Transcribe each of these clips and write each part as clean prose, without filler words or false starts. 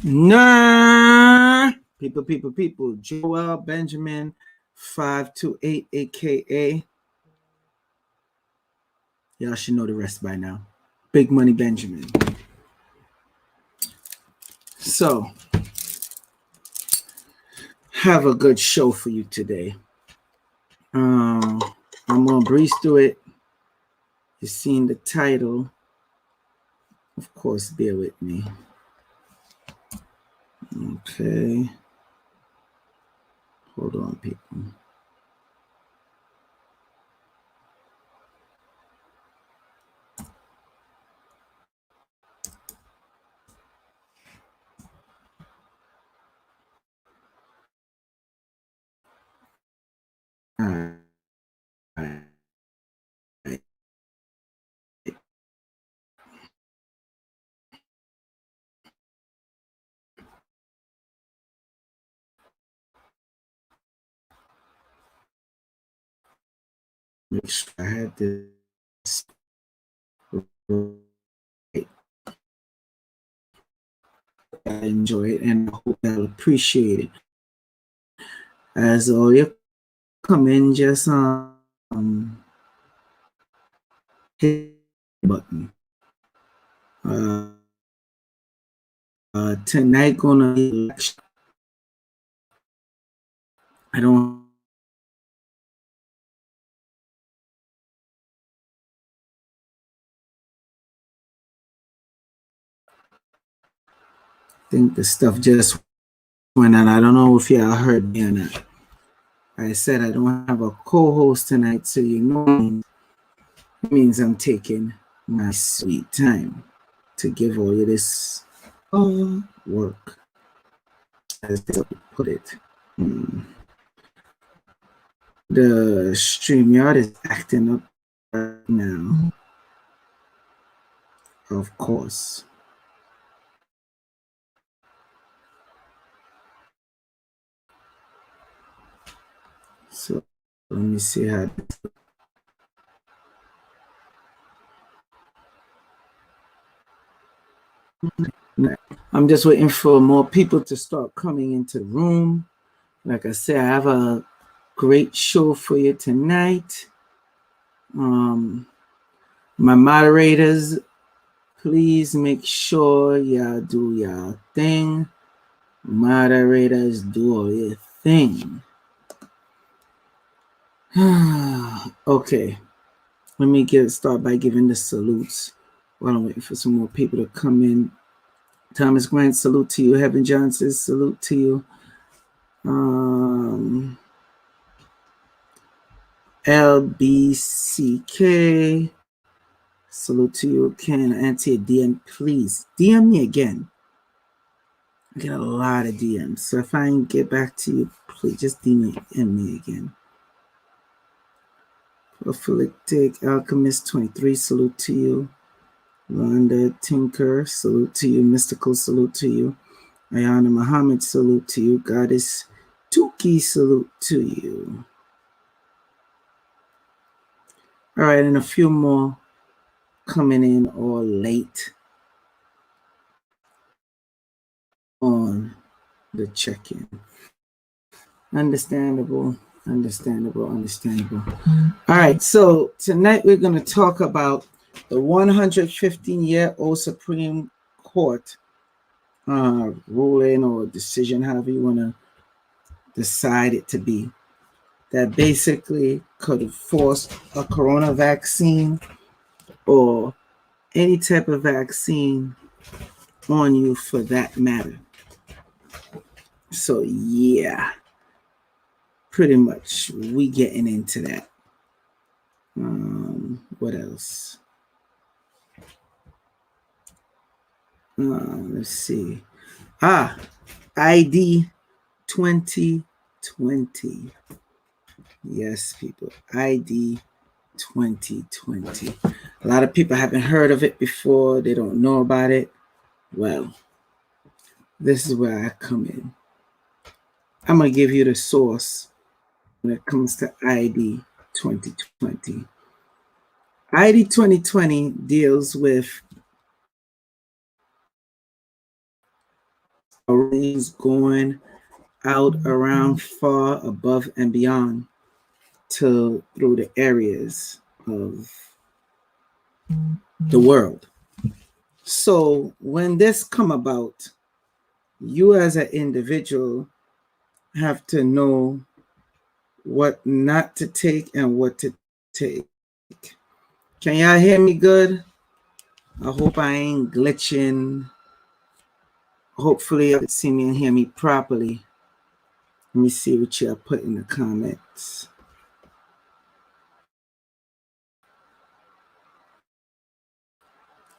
Nah, people. Joel Benjamin 528, aka y'all should know the rest by now. Big Money Benjamin. So, have a good show for you today. I'm gonna breeze through it. You've seen the title. Of course, bear with me. Okay. Hold on, people. All right. Make sure I had this right. I enjoy it and I hope I'll appreciate it. As all you come in, just hit the button. Tonight gonna be election. I don't think the stuff just went on. I don't know if y'all heard me or not. I said I don't have a co-host tonight, so you know it means I'm taking my sweet time to give all of this work, as they put it. The StreamYard is acting up right now, of course. So let me see how. I'm just waiting for more people to start coming into the room. Like I said, I have a great show for you tonight. My moderators, please make sure y'all do y'all thing. Moderators, do all your thing. Okay, let me start by giving the salutes while I'm waiting for some more people to come in. Thomas Grant, salute to you. Heaven Johnson, salute to you. LBCK, salute to you. Can I answer a DM, please? DM me again. I get a lot of DMs, so if I can get back to you, please just DM me again. Prophylactic Alchemist 23, salute to you. Rhonda Tinker, salute to you. Mystical, salute to you. Ayana Muhammad, salute to you. Goddess Tuki, salute to you. All right, and a few more coming in all late on the check-in. Understandable. All right, so tonight we're going to talk about the 115-year-old Supreme Court ruling or decision, however you want to decide it to be, that basically could have forced a corona vaccine or any type of vaccine on you for that matter. So yeah, pretty much we getting into that. What else? Let's see. ID 2020. Yes, people. ID 2020. A lot of people haven't heard of it before. They don't know about it. Well, this is where I come in. I'm going to give you the source when it comes to ID 2020. ID 2020 deals with is going out around far above and beyond to through the areas of the world. So when this come about, you as an individual have to know what not to take and what to take. Can y'all hear me good? I hope I ain't glitching. Hopefully you can see me and hear me properly. Let me see what y'all put in the comments.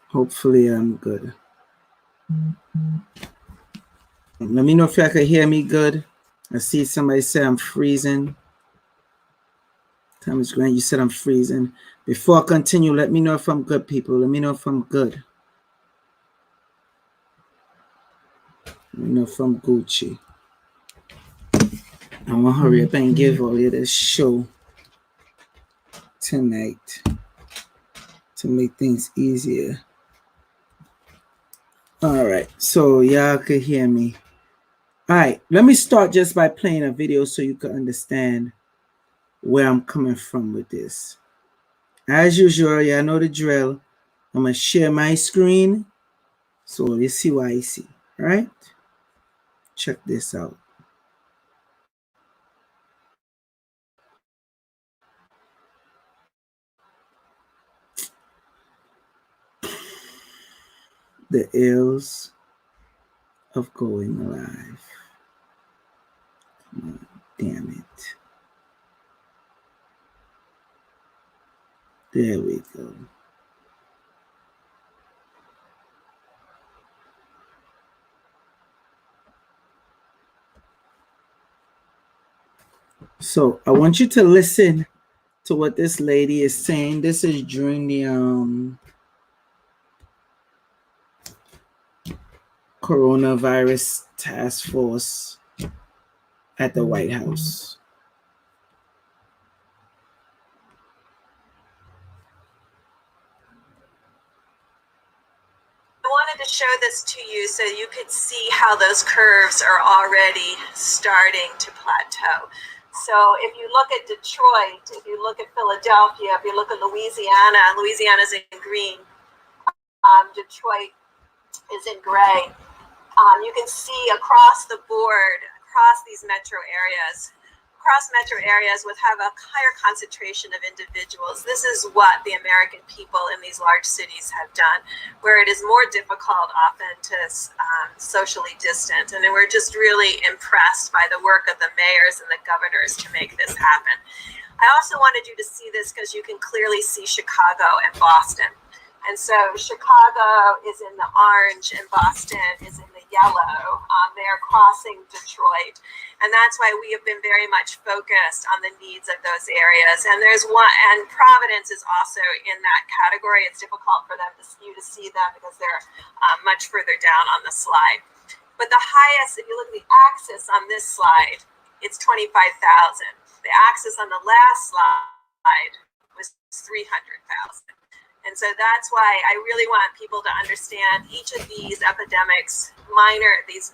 Hopefully I'm good. Let me know if y'all can hear me good. I see somebody say I'm freezing. Thomas Grant, you said I'm freezing. Before I continue, let me know if I'm good, people. Let me know if I'm good. Let me know if I'm Gucci. I want to hurry up and give all of this show tonight to make things easier. All right, so y'all could hear me. All right, let me start just by playing a video so you can understand where I'm coming from with this. As usual, y'all know the drill. I'm going to share my screen so you see what I see. All right? Check this out. The ills of going live. Come on, damn it. There we go. So I want you to listen to what this lady is saying. This is during the coronavirus task force at the White House. I wanted to show this to you so you could see how those curves are already starting to plateau. So if you look at Detroit, if you look at Philadelphia, if you look at Louisiana, Louisiana's in green, Detroit is in gray. You can see across the board, across these metro areas would have a higher concentration of individuals. This is what the American people in these large cities have done, where it is more difficult often to socially distance. And we're just really impressed by the work of the mayors and the governors to make this happen. I also wanted you to see this because you can clearly see Chicago and Boston. And so Chicago is in the orange and Boston is in the yellow. They're crossing Detroit. And that's why we have been very much focused on the needs of those areas. And there's one, and Providence is also in that category. It's difficult for you to see them because they're much further down on the slide. But the highest, if you look at the axis on this slide, it's 25,000. The axis on the last slide was 300,000. And so that's why I really want people to understand each of these epidemics, these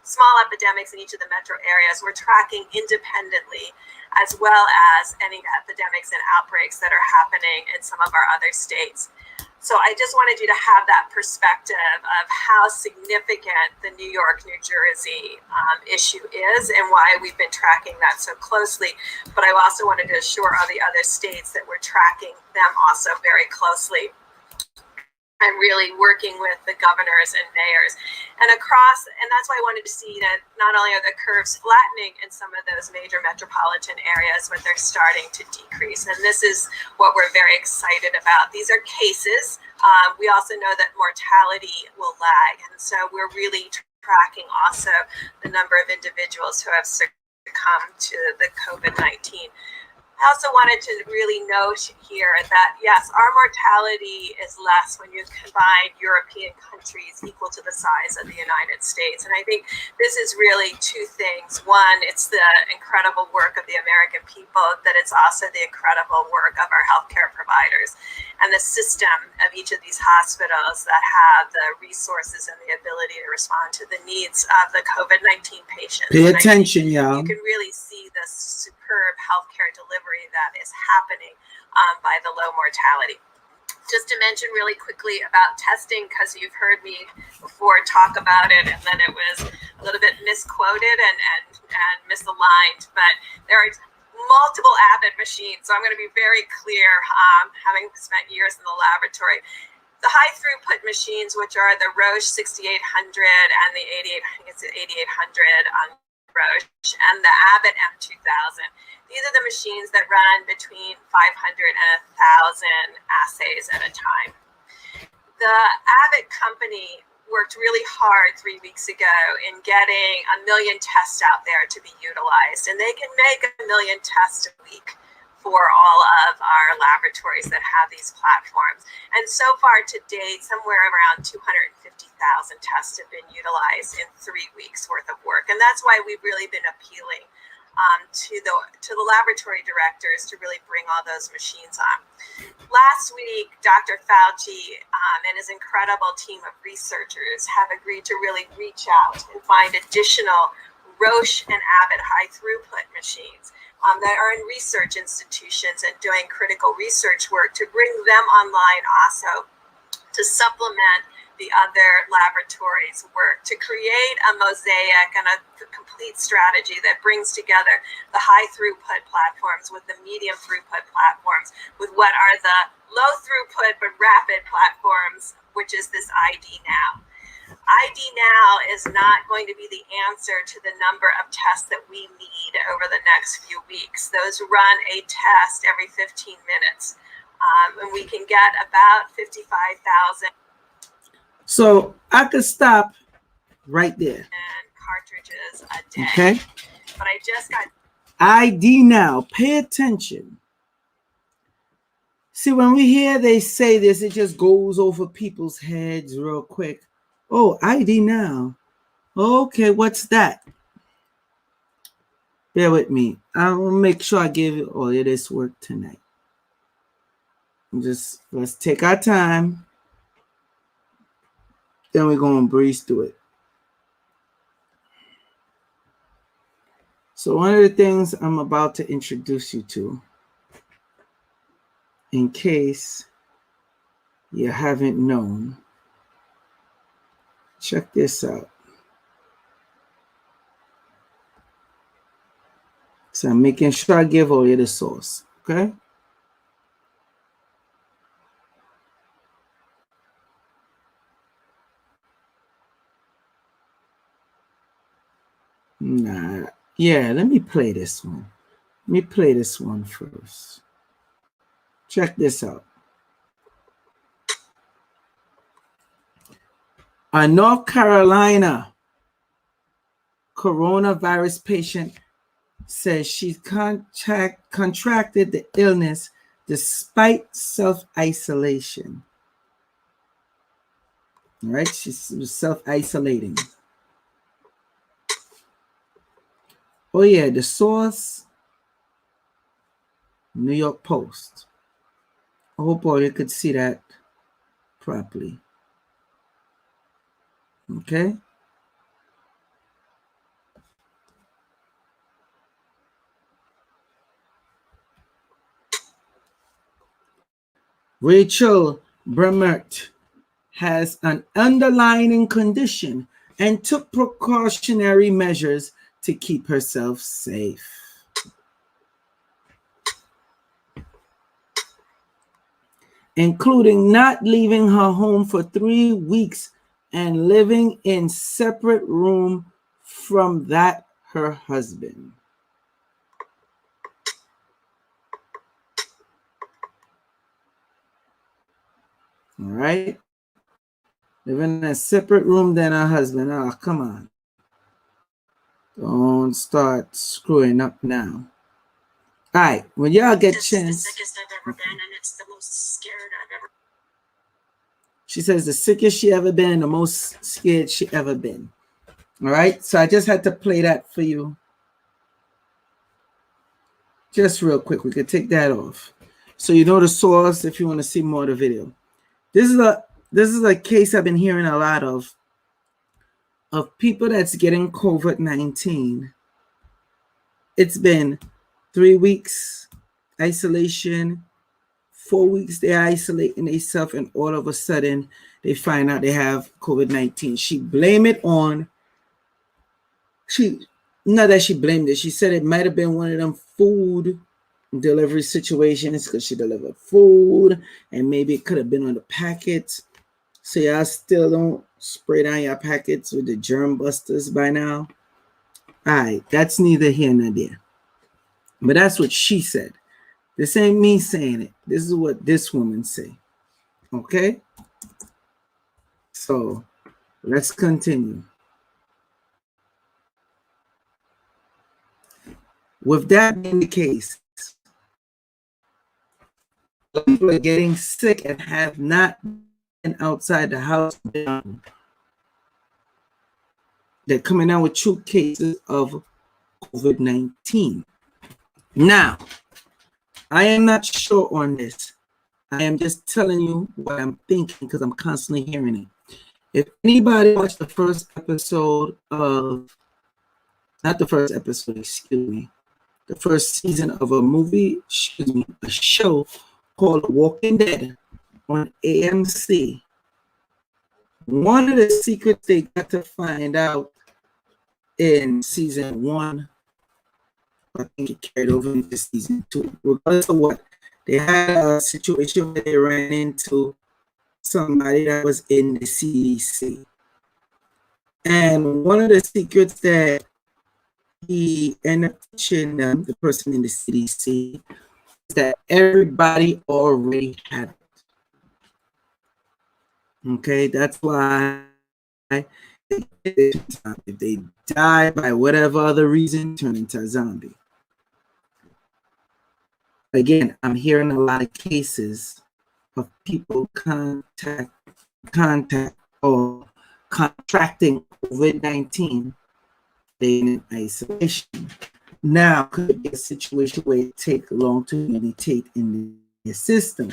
small epidemics in each of the metro areas, we're tracking independently, as well as any epidemics and outbreaks that are happening in some of our other states. So I just wanted you to have that perspective of how significant the New York, New Jersey issue is and why we've been tracking that so closely. But I also wanted to assure all the other states that we're tracking them also very closely and really working with the governors and mayors and that's why I wanted to see that not only are the curves flattening in some of those major metropolitan areas, but they're starting to decrease. And this is what we're very excited about. These are cases. We also know that mortality will lag. And so we're really tracking also the number of individuals who have succumbed to the COVID-19. I also wanted to really note here that, yes, our mortality is less when you combine European countries equal to the size of the United States. And I think this is really two things. One, it's the incredible work of the American people, that it's also the incredible work of our healthcare providers and the system of each of these hospitals that have the resources and the ability to respond to the needs of the COVID-19 patients. Pay attention, y'all. You can really see this superb healthcare delivery that is happening by the low mortality. Just to mention really quickly about testing, because you've heard me before talk about it, and then it was a little bit misquoted and misaligned, but there are multiple Abbott machines. So I'm going to be very clear, having spent years in the laboratory. The high throughput machines, which are the Roche 6800 and the 8800 on Roche, and the Abbott M2000. These are the machines that run between 500 and 1,000 assays at a time. The Abbott company worked really hard 3 weeks ago in getting 1 million tests out there to be utilized, and they can make 1 million tests a week for all of our laboratories that have these platforms. And so far to date, somewhere around 250,000 tests have been utilized in 3 weeks worth of work. And that's why we've really been appealing to the laboratory directors to really bring all those machines on. Last week, Dr. Fauci and his incredible team of researchers have agreed to really reach out and find additional Roche and Abbott high throughput machines that are in research institutions and doing critical research work, to bring them online also to supplement the other laboratories' work, to create a mosaic and a complete strategy that brings together the high throughput platforms with the medium throughput platforms, with what are the low throughput but rapid platforms, which is this ID Now. ID Now is not going to be the answer to the number of tests that we need over the next few weeks. Those run a test every 15 minutes, and we can get about 55,000. So I could stop right there. And cartridges a day. Okay. But I just got ID Now. Pay attention. See, when we hear they say this, it just goes over people's heads real quick. Oh, ID Now. Okay, what's that? Bear with me. I'll make sure I give you all of this work tonight. Just let's take our time. Then we're going to breeze through it. So one of the things I'm about to introduce you to, in case you haven't known, check this out. So I'm making sure I give all you the source, okay? Nah, yeah, let me play this one. Let me play this one first. Check this out. A North Carolina coronavirus patient says she contracted the illness despite self-isolation. All right, she was self-isolating. Oh yeah, the source, New York Post. I hope all you could see that properly. Okay. Rachel Bremert has an underlying condition and took precautionary measures to keep herself safe. Including not leaving her home for 3 weeks and living in separate room from that her husband. All right. Living in a separate room than her husband. Oh, come on. Don't start screwing up now. All right, when y'all get This chance. is the sickest I've ever been, and it's the most scared I've ever. She says the sickest she ever been and the most scared she ever been. All right, so I just had to play that for you. Just real quick, we could take that off. So you know the source if you want to see more of the video. This is a case I've been hearing a lot of people that's getting COVID-19. It's been 3 weeks isolation, 4 weeks they isolating themselves, and all of a sudden they find out they have COVID-19. She blamed it on, not that she blamed it, she said it might have been one of them food delivery situations because she delivered food and maybe it could have been on the packets. So y'all still don't spray down your packets with the germ busters by now. All right, that's neither here nor there. But that's what she said. This ain't me saying it. This is what this woman say. Okay? So let's continue. With that being the case, people are getting sick and have not been outside the house. They're coming out with true cases of COVID-19. Now, I am not sure on this. I am just telling you what I'm thinking because I'm constantly hearing it. If anybody watched the first episode of, not the first episode, excuse me, the first season of a show called Walking Dead on AMC, one of the secrets they got to find out in season 1, I think it carried over into season 2, regardless of what, they had a situation where they ran into somebody that was in the CDC. And one of the secrets that he ended up teaching them, the person in the CDC, is that everybody already had it. Okay, that's why if they die by whatever other reason, turn into a zombie. Again, I'm hearing a lot of cases of people contact or contracting COVID-19 in isolation. Now could be a situation where it takes long to mutate in the system.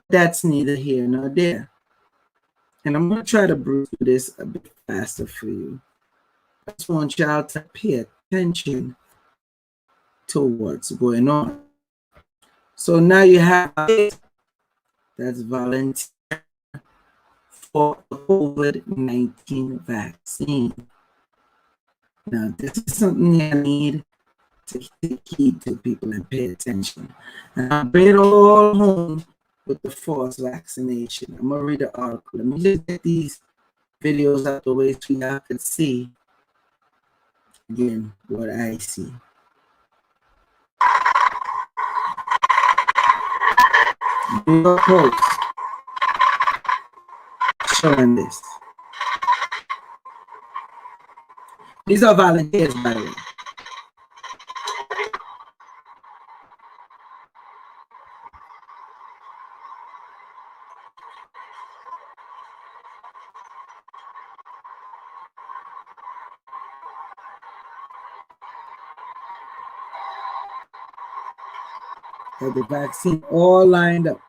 That's neither here nor there. And I'm going to try to breeze through this a bit faster for you. I just want y'all to pay attention to what's going on. So now you have this, that's volunteer for the COVID-19 vaccine. Now, this is something I need to take heed to people and pay attention. And I'll bring it all home with the forced vaccination. I'm going to read the article. Let me just get these videos out the way so y'all can see, again, what I see. New York Post showing this. These are volunteers, by the way. Have the vaccine all lined up.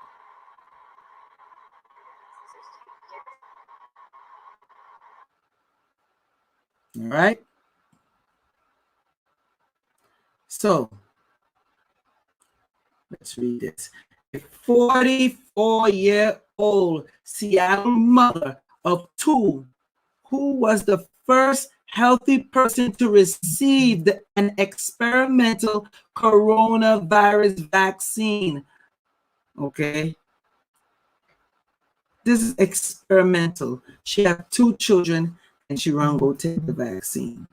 All right. So let's read this. A 44-year-old Seattle mother of 2 who was the first healthy person to receive an experimental coronavirus vaccine. Okay. This is experimental. She had 2 children and she ran go take the vaccine.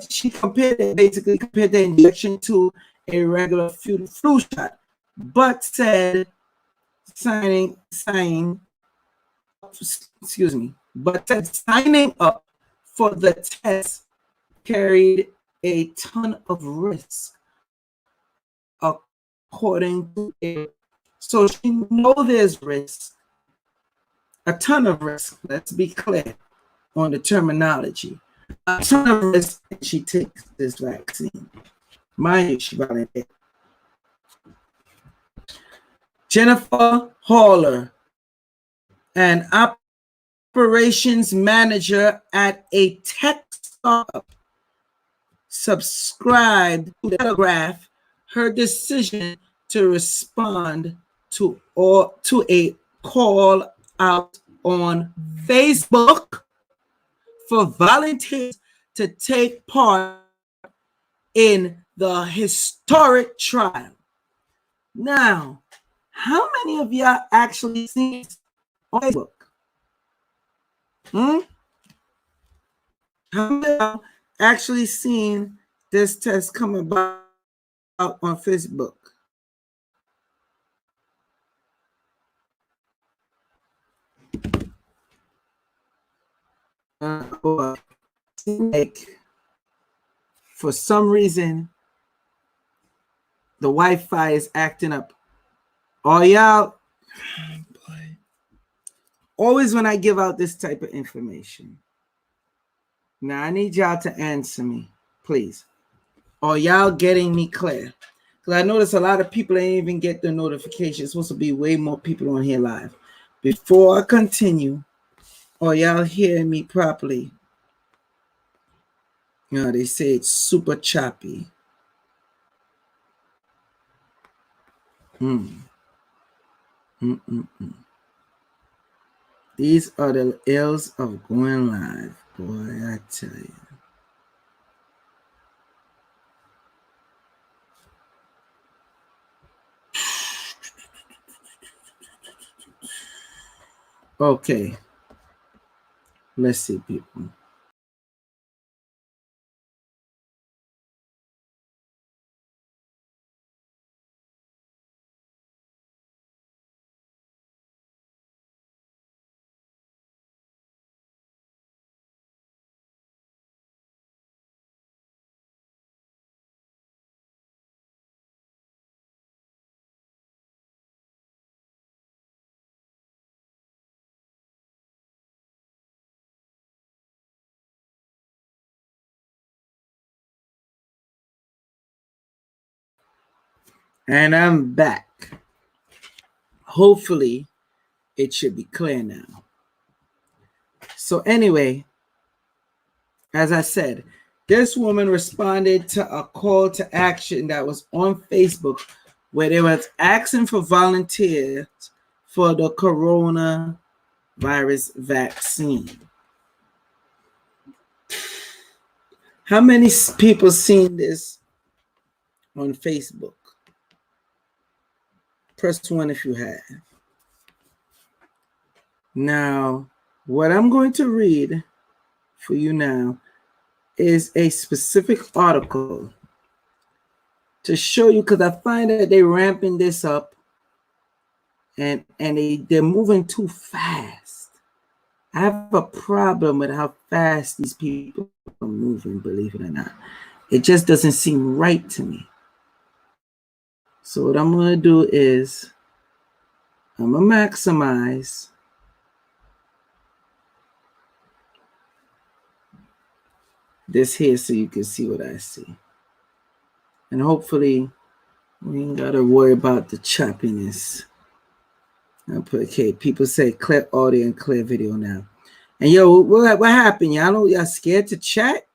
She compared the injection to a regular flu shot, but said signing up for the test carried a ton of risk according to it. So she knows there's risk, a ton of risk. Let's be clear on the terminology. A ton of risk, and she takes this vaccine. Mind you, she volunteered. Jennifer Haller, an operations manager at a tech startup, subscribed to the Telegraph her decision to respond to a call out on Facebook for volunteers to take part in the historic trial. Now, how many of y'all actually seen this on Facebook? How many of y'all actually seen this test come about on Facebook? Like, for some reason, the Wi-Fi is acting up. All y'all, always when I give out this type of information. Now I need y'all to answer me, please. Are y'all getting me clear? Because I notice a lot of people ain't even get the notification. It's supposed to be way more people on here live. Before I continue, are y'all hearing me properly? You know, they say it's super choppy. These are the ills of going live, boy, I tell you. Okay. Let's see, people. And I'm back. Hopefully, it should be clear now. So anyway, as I said, this woman responded to a call to action that was on Facebook where they was asking for volunteers for the coronavirus vaccine. How many people seen this on Facebook? Press 1 if you have. Now, what I'm going to read for you now is a specific article to show you, because I find that they're ramping this up and they're moving too fast. I have a problem with how fast these people are moving, believe it or not. It just doesn't seem right to me. So what I'm going to do is I'm going to maximize this here so you can see what I see. And hopefully we ain't got to worry about the choppiness. I'll put, okay, people say clear audio and clear video now. And yo, what happened? Y'all know y'all scared to chat?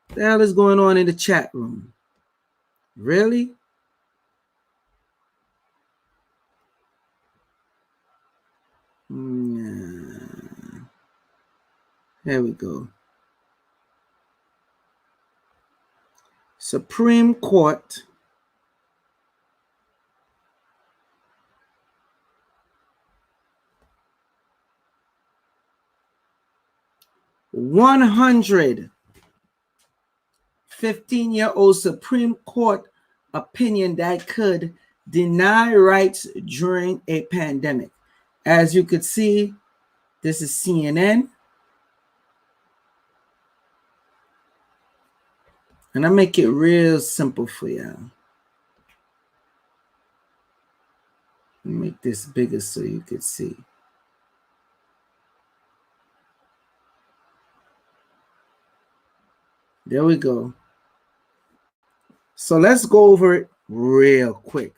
What the hell is going on in the chat room? Really? Yeah. There we go. Supreme Court (115-year-old Supreme Court opinion that could deny rights during a pandemic. As you could see, this is CNN. And I make it real simple for y'all. Make this bigger so you can see. There we go. So let's go over it real quick.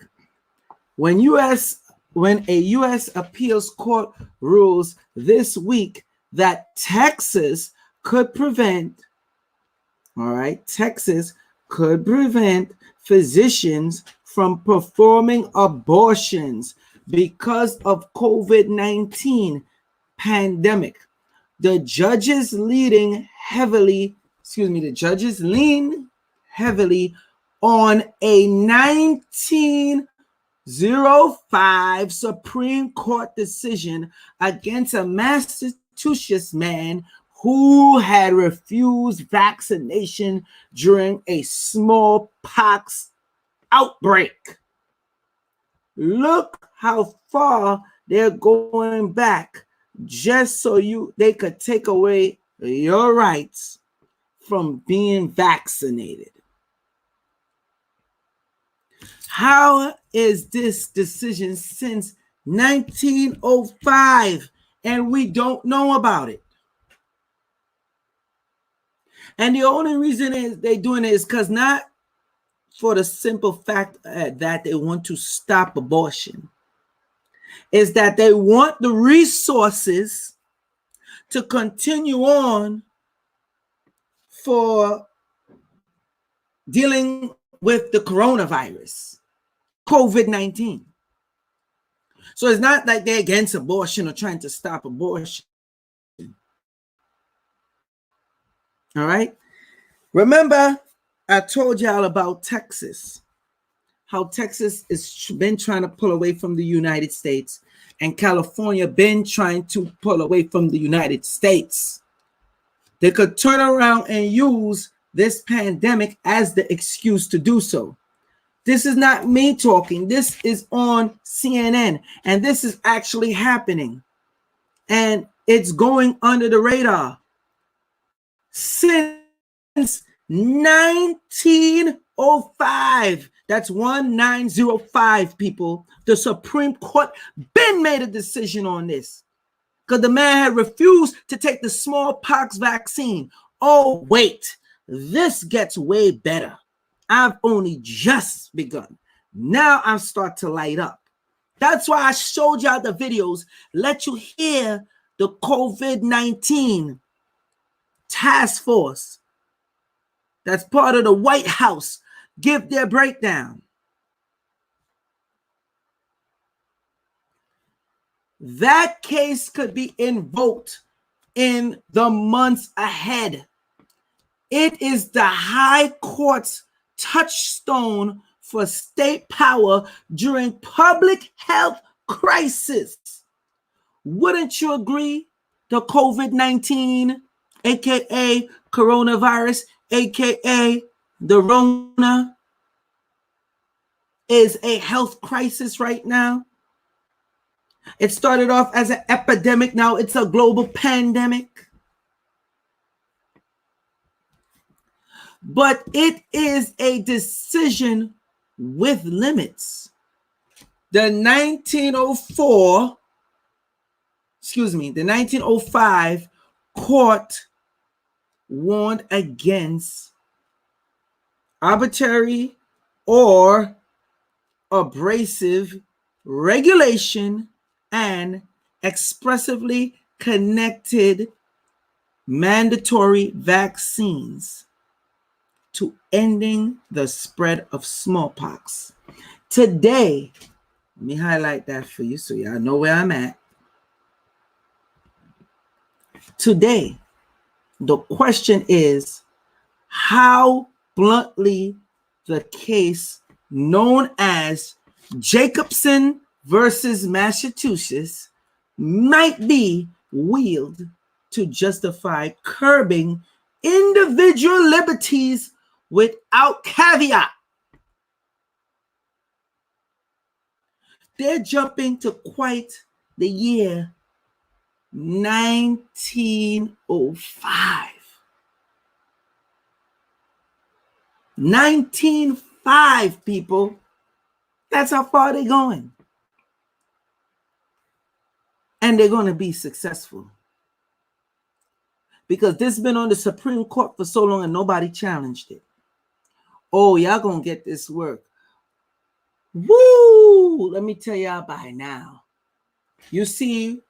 When a U.S. appeals court rules this week that Texas could prevent physicians from performing abortions because of COVID-19 pandemic. The judges lean heavily on a 1905 Supreme Court decision against a Massachusetts man who had refused vaccination during a smallpox outbreak. Look how far they're going back just so they could take away your rights from being vaccinated. How is this decision since 1905 and we don't know about it? And the only reason they're doing it is because not for the simple fact that they want to stop abortion, is that they want the resources to continue on for dealing with the coronavirus, COVID-19. So it's not like they're against abortion or trying to stop abortion. All right. Remember, I told y'all about Texas, how Texas has been trying to pull away from the United States and California been trying to pull away from the United States. They could turn around and use this pandemic as the excuse to do so. This is not me talking. This is on CNN, and this is actually happening. And it's going under the radar. Since 1905, that's 1905, people, the Supreme Court been made a decision on this because the man had refused to take the smallpox vaccine. Oh, wait, this gets way better. I've only just begun. Now I start to light up. That's why I showed y'all the videos, let you hear the COVID-19 task force that's part of the White House give their breakdown. That case could be invoked in the months ahead. It is the High Court's touchstone for state power during public health crisis. Wouldn't you agree? The COVID-19, aka coronavirus, aka the Rona, is a health crisis right now. It started off as an epidemic. Now it's a global pandemic. But it is a decision with limits. The 1905 court warned against arbitrary or abrasive regulation and expressively connected mandatory vaccines to ending the spread of smallpox. Today, let me highlight that for you so y'all know where I'm at. Today, the question is how bluntly the case known as Jacobson versus Massachusetts might be wielded to justify curbing individual liberties without caveat. They're jumping to quite the year 1905. 19.5, people. That's how far they're going. And they're going to be successful. Because this has been on the Supreme Court for so long and nobody challenged it. Oh, y'all going to get this work. Woo! Let me tell y'all by now. You see,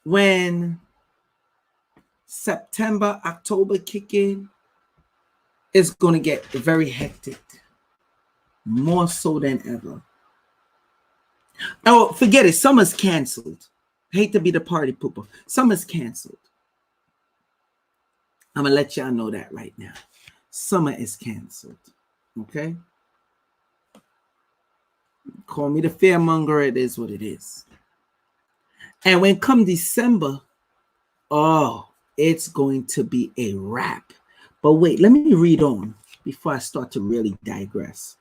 when September, October kick in, it's going to get very hectic. More so than ever. Oh, forget it. Summer's canceled. Hate to be the party pooper. Summer's canceled. I'm going to let y'all know that right now. Summer is canceled. Okay? Call me the fearmonger. It is what it is. And when come December, oh, it's going to be a wrap. But wait, let me read on before I start to really digress.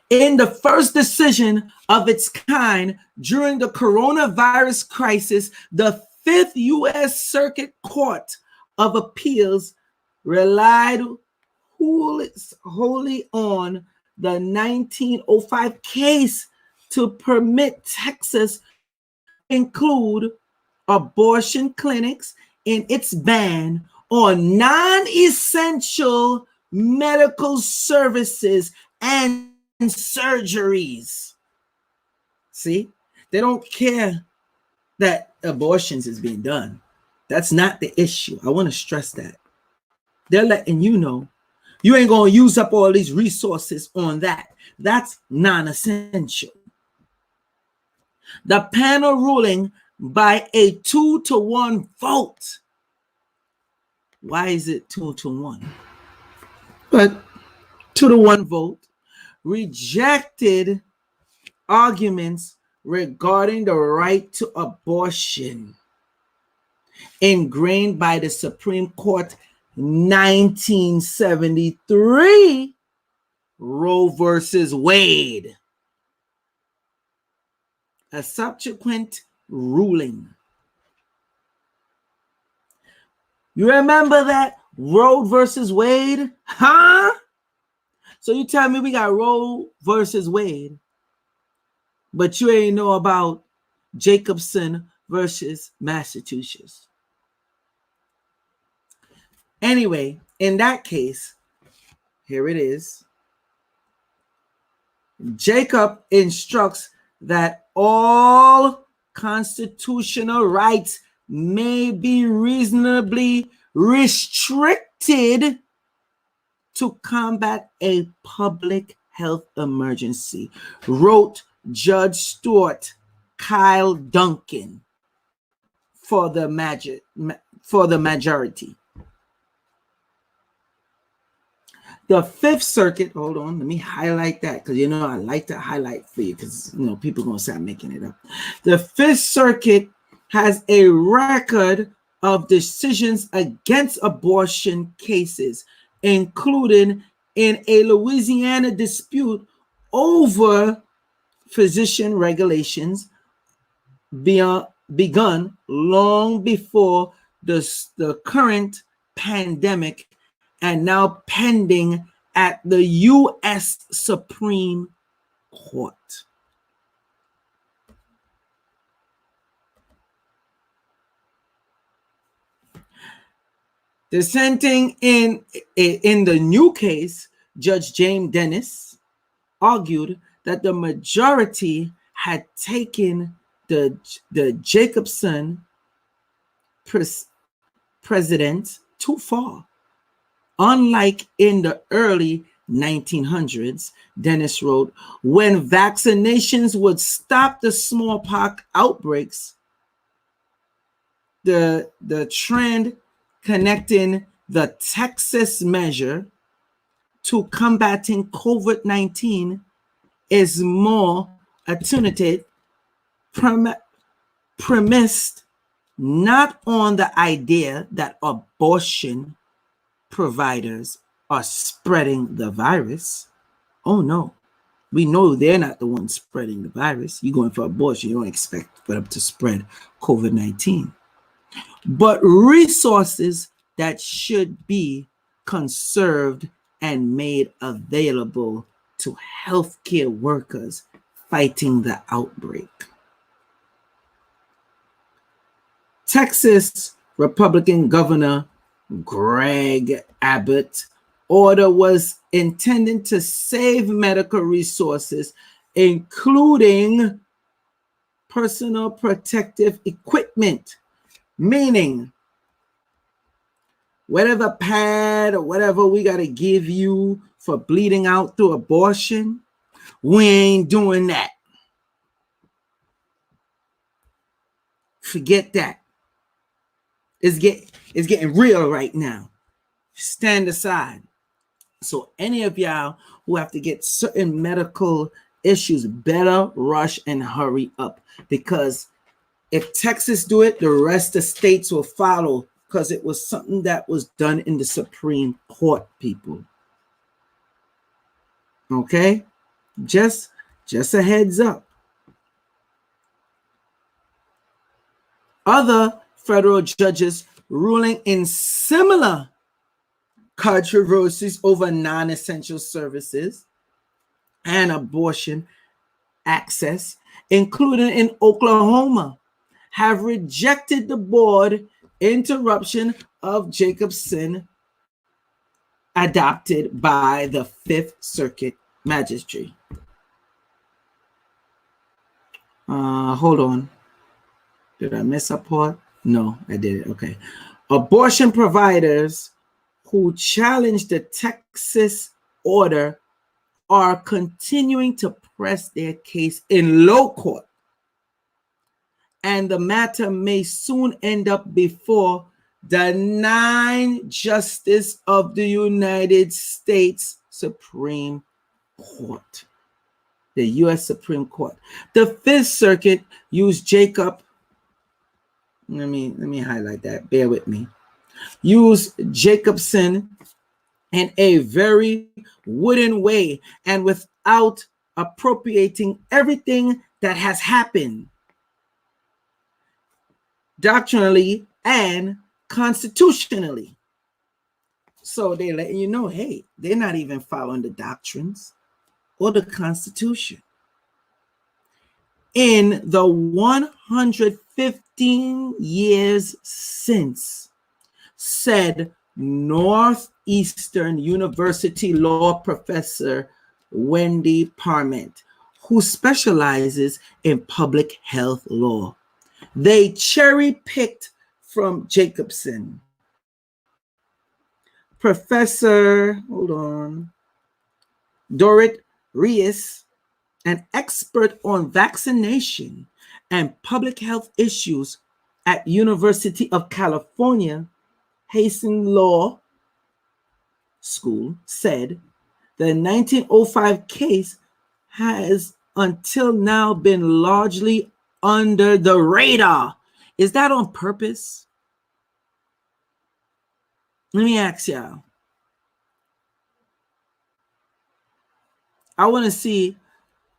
In the first decision of its kind during the coronavirus crisis, the Fifth U.S. Circuit Court of Appeals relied wholly on the 1905 case to permit Texas to include abortion clinics in its ban on non-essential medical services and surgeries. See, they don't care that abortions is being done. That's not the issue. I want to stress that. They're letting you know you ain't going to use up all these resources on that. That's non-essential. The panel ruling by a 2-to-1 vote. Why is it 2-to-1? But 2-to-1 vote rejected arguments regarding the right to abortion ingrained by the Supreme Court 1973 Roe versus Wade. A subsequent ruling. You remember that Roe versus Wade? Huh? So you tell me we got Roe versus Wade, but you ain't know about Jacobson versus Massachusetts. Anyway, in that case, here it is. Jacob instructs that all constitutional rights may be reasonably restricted to combat a public health emergency, wrote Judge Stuart Kyle Duncan for the majority. The Fifth Circuit, hold on, let me highlight that because I like to highlight for you because people are going to start making it up. The Fifth Circuit has a record of decisions against abortion cases, including in a Louisiana dispute over physician regulations begun long before the current pandemic and now pending at the U.S. Supreme Court. Dissenting in the new case, Judge James Dennis argued that the majority had taken the Jacobson precedent too far. Unlike in the early 1900s, Dennis wrote, when vaccinations would stop the smallpox outbreaks, the trend connecting the Texas measure to combating COVID-19 is more attenuated, premised not on the idea that abortion providers are spreading the virus. Oh no, we know they're not the ones spreading the virus. You're going for abortion, you don't expect for them to spread COVID-19. but resources that should be conserved and made available to healthcare workers fighting the outbreak. Texas Republican Governor Greg Abbott's order was intended to save medical resources, including personal protective equipment, meaning whatever pad or whatever we got to give you for bleeding out through abortion, we ain't doing that. Forget that. It's getting real right now. Stand aside. So any of y'all who have to get certain medical issues, better rush and hurry up, because if Texas do it, the rest of states will follow, because it was something that was done in the Supreme Court, people. Okay? Just a heads up. Other federal judges ruling in similar controversies over non-essential services and abortion access, including in Oklahoma, have rejected the board interruption of Jacobson adopted by the Fifth Circuit Magistrate. Hold on. Did I miss a part? No, I did it. Okay. Abortion providers who challenged the Texas order are continuing to press their case in low court, and the matter may soon end up before the 9 Justice of the United States Supreme Court, the U.S. Supreme Court. The Fifth Circuit used Jacob. Let me highlight that. Bear with me. Use Jacobson in a very wooden way and without appropriating everything that has happened doctrinally and constitutionally. So they're letting you know, hey, they're not even following the doctrines or the Constitution. In the 115 years since, said Northeastern University law professor Wendy Parment, who specializes in public health law. They cherry-picked from Jacobson. Professor, Dorit Reis, an expert on vaccination and public health issues at University of California, Hazen Law School, said the 1905 case has until now been largely under the radar. Is that on purpose? Let me ask y'all. I want to see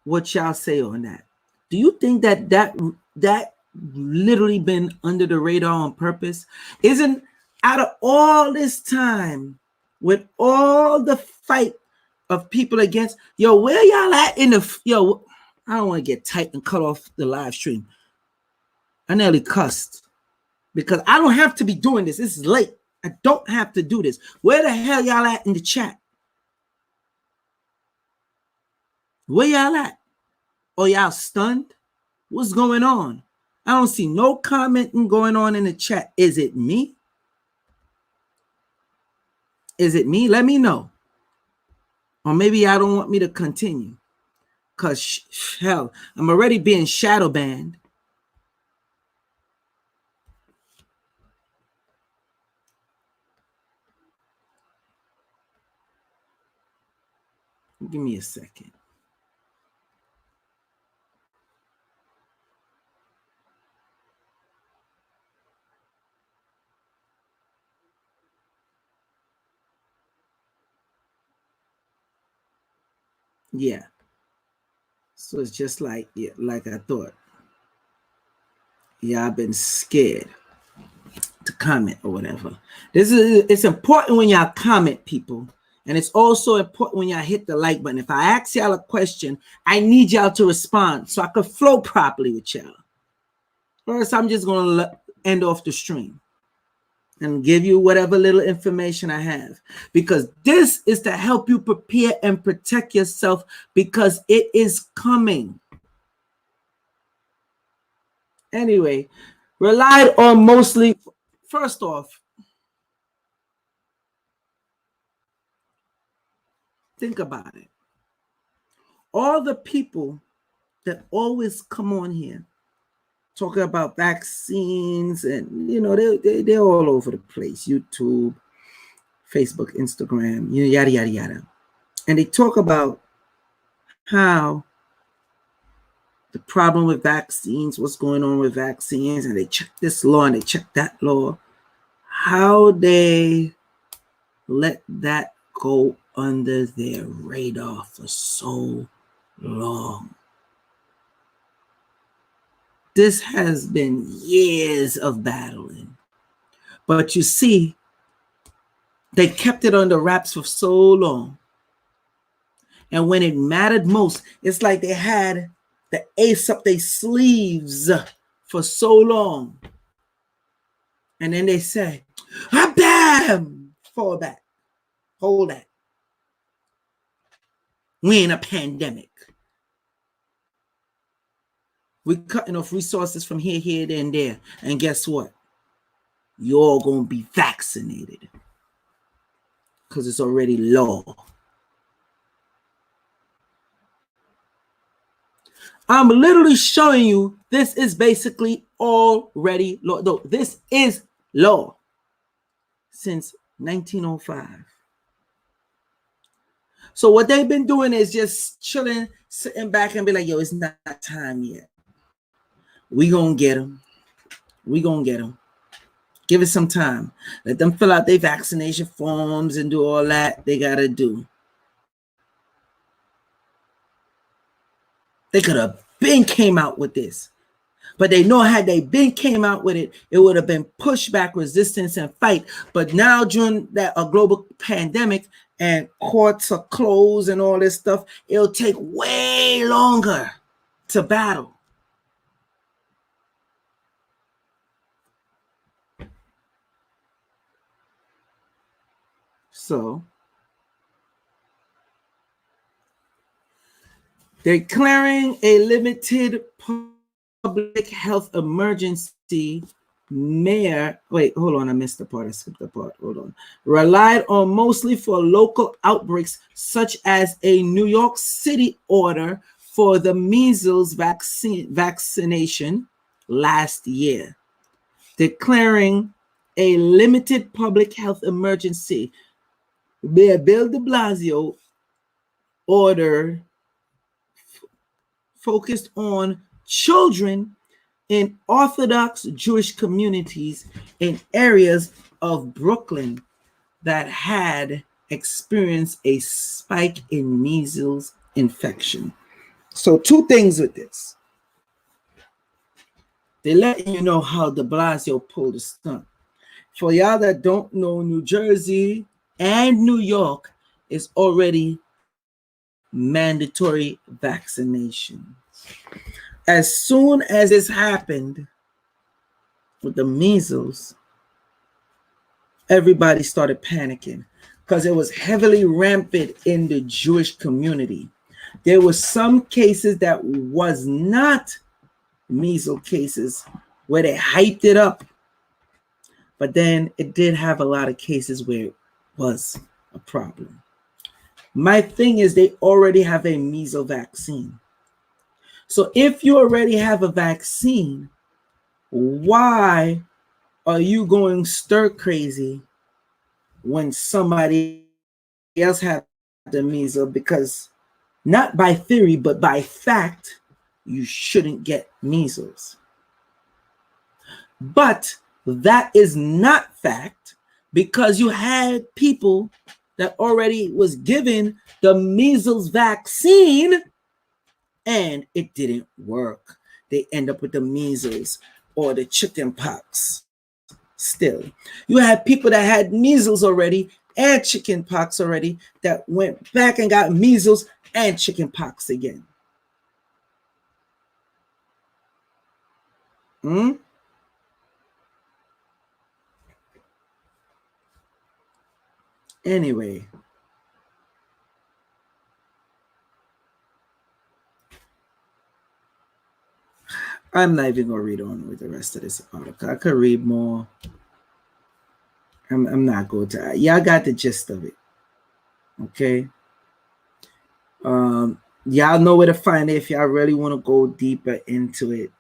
what y'all say on that. Do you think that literally been under the radar on purpose? Isn't, out of all this time, with all the fight of people against, where y'all at in the, I don't want to get tight and cut off the live stream. I nearly cussed because I don't have to be doing this. This is late. I don't have to do this. Where the hell y'all at in the chat? Where y'all at? Oh, y'all stunned? What's going on? I don't see no commenting going on in the chat. Is it me? Is it me? Let me know. Or maybe y'all don't want me to continue. Because, hell, I'm already being shadow banned. Give me a second. Yeah. So it's just like I thought. Yeah, I've been scared. comment or whatever. It's important when y'all comment, people. And it's also important when y'all hit the like button. If I ask y'all a question, I need y'all to respond so I can flow properly with y'all. First, I'm just going to end off the stream and give you whatever little information I have, because this is to help you prepare and protect yourself, because it is coming. Anyway, relied on mostly, first off, think about it. All the people that always come on here talking about vaccines, and they're all over the place, YouTube, Facebook, Instagram, yada yada yada, and they talk about how the problem with vaccines, what's going on with vaccines, and they check this law and they check that law, how they let that go under their radar for so long. This has been years of battling. But you see, they kept it under wraps for so long. And when it mattered most, it's like they had the ace up their sleeves for so long. And then they say, bam, fall back, hold that. We in a pandemic. We're cutting off resources from here, there, and there. And guess what? You're all going to be vaccinated, because it's already law. I'm literally showing you this is basically already law. No, this is law since 1905. So what they've been doing is just chilling, sitting back and be like, yo, it's not time yet. We gonna get them. We gonna get them. Give it some time. Let them fill out their vaccination forms and do all that they gotta do. They could have been came out with this. But they know had they been came out with it, it would have been pushback, resistance, and fight. But now during that a global pandemic and courts are closed and all this stuff, it'll take way longer to battle. So declaring a limited public health emergency, I missed the part. I skipped the part. Hold on. Relied on mostly for local outbreaks, such as a New York City order for the measles vaccination last year. Declaring a limited public health emergency. Mayor Bill de Blasio order focused on children in Orthodox Jewish communities in areas of Brooklyn that had experienced a spike in measles infection. So 2 things with this. They let you know how de Blasio pulled a stunt. For y'all that don't know, New Jersey and New York is already mandatory vaccination. As soon as this happened with the measles, everybody started panicking because it was heavily rampant in the Jewish community. There were some cases that was not measles cases where they hyped it up, but then it did have a lot of cases where it was a problem. My thing is they already have a measles vaccine. So if you already have a vaccine, why are you going stir crazy when somebody else has the measles? Because not by theory, but by fact, you shouldn't get measles. But that is not fact, because you had people that already was given the measles vaccine and it didn't work. They end up with the measles or the chicken pox. still. You had people that had measles already and chicken pox already that went back and got measles and chicken pox again. Anyway, I'm not even gonna read on with the rest of this article. I could read more. I'm not going to. Y'all got the gist of it. Okay. Y'all know where to find it if y'all really want to go deeper into it.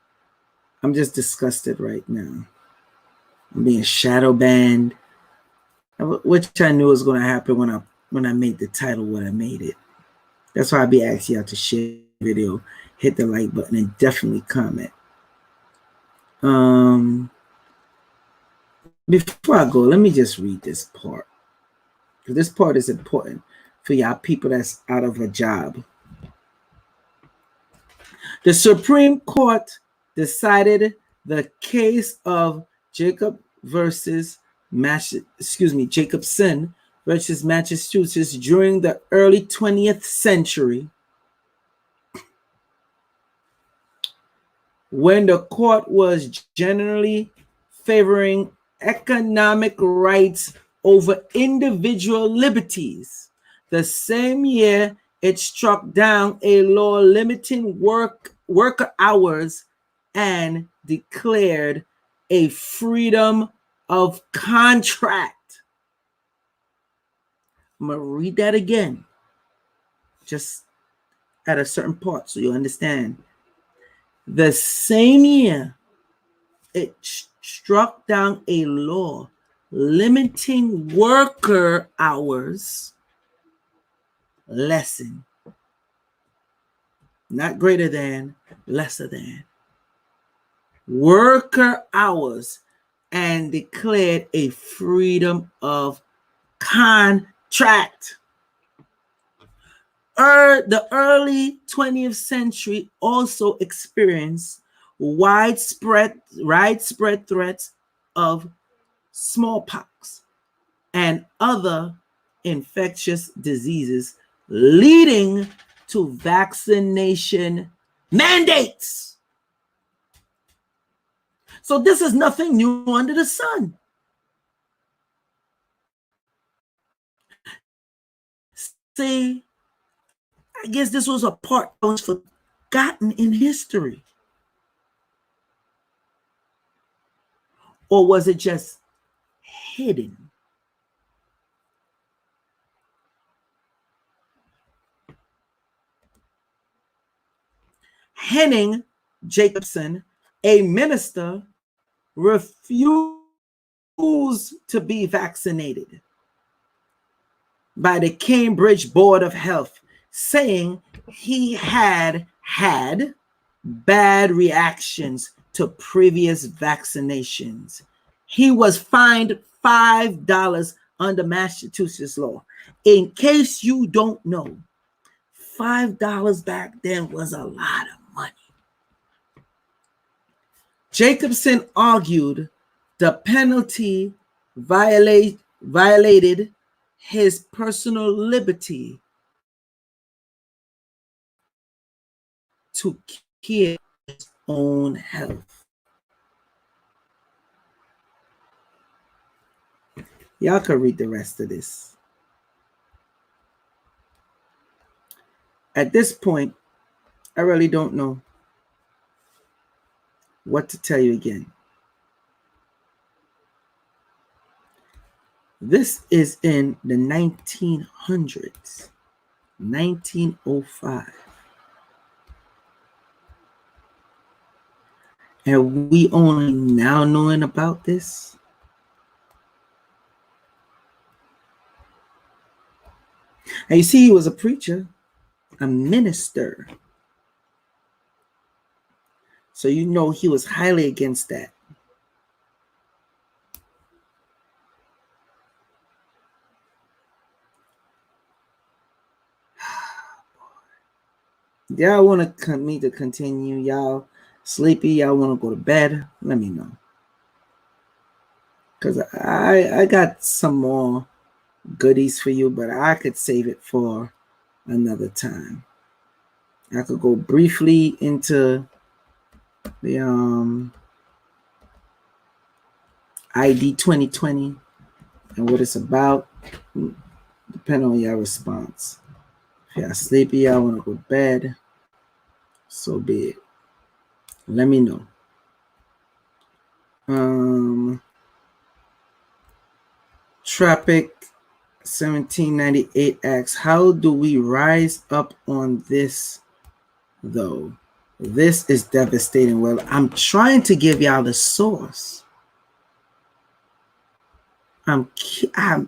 I'm just disgusted right now. I'm being shadow banned, which I knew was going to happen when I made the title what I made it. That's why I be asking y'all to share the video, hit the like button, and definitely comment. Before I go, let me just read this part, because this part is important for y'all people that's out of a job. The Supreme Court decided the case of Jacobson versus Massachusetts during the early 20th century, when the court was generally favoring economic rights over individual liberties. The same year, it struck down a law limiting worker hours and declared a freedom of contract. I'm going to read that again, just at a certain part so you understand. The same year, it struck down a law limiting worker hours, lessen, not greater than, lesser than, worker hours, and declared a freedom of contract. The early 20th century also experienced widespread threats of smallpox and other infectious diseases, leading to vaccination mandates. So this is nothing new under the sun. See, I guess this was a part that was forgotten in history. Or was it just hidden? Henning Jacobson, a minister, refused to be vaccinated by the Cambridge Board of Health, saying he had had bad reactions to previous vaccinations. He was fined $5 under Massachusetts law. In case you don't know, $5 back then was a lot of money. Jacobson argued the penalty violated his personal liberty to care for his own health. Y'all can read the rest of this. At this point, I really don't know what to tell you again. This is in the 1900s, 1905. And we only now knowing about this? And you see, he was a preacher, a minister. So you know he was highly against that. Y'all want me to continue? Y'all sleepy? Y'all want to go to bed? Let me know. because I got some more goodies for you, but I could save it for another time. I could go briefly into the ID 2020 and what it's about, depending on your response. If y'all sleepy, y'all want to go to bed, so be it. Let me know. Tropic 1798 asks, how do we rise up on this though? This is devastating. Well, I'm trying to give y'all the source. I'm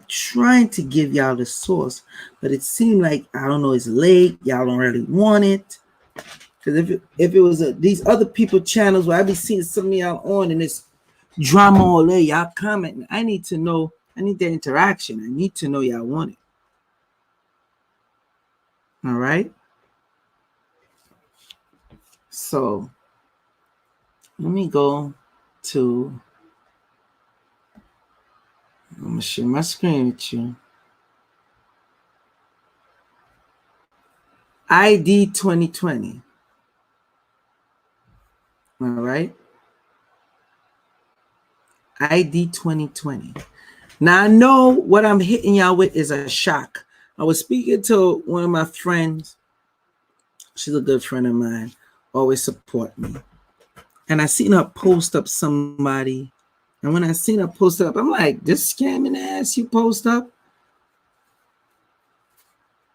trying to give y'all the source, but it seemed like, I don't know, it's late. Y'all don't really want it. Because if it was these other people channels where I be seeing some of y'all on and it's drama all day, y'all commenting, I need to know. I need the interaction. I need to know y'all want it. All right. So let me go to, I'm going to share my screen with you. ID 2020. All right. ID 2020. Now I know what I'm hitting y'all with is a shock. I was speaking to one of my friends. She's a good friend of mine. Always support me. And I seen her post up somebody. And when I seen her post up, I'm like, this scamming ass you post up?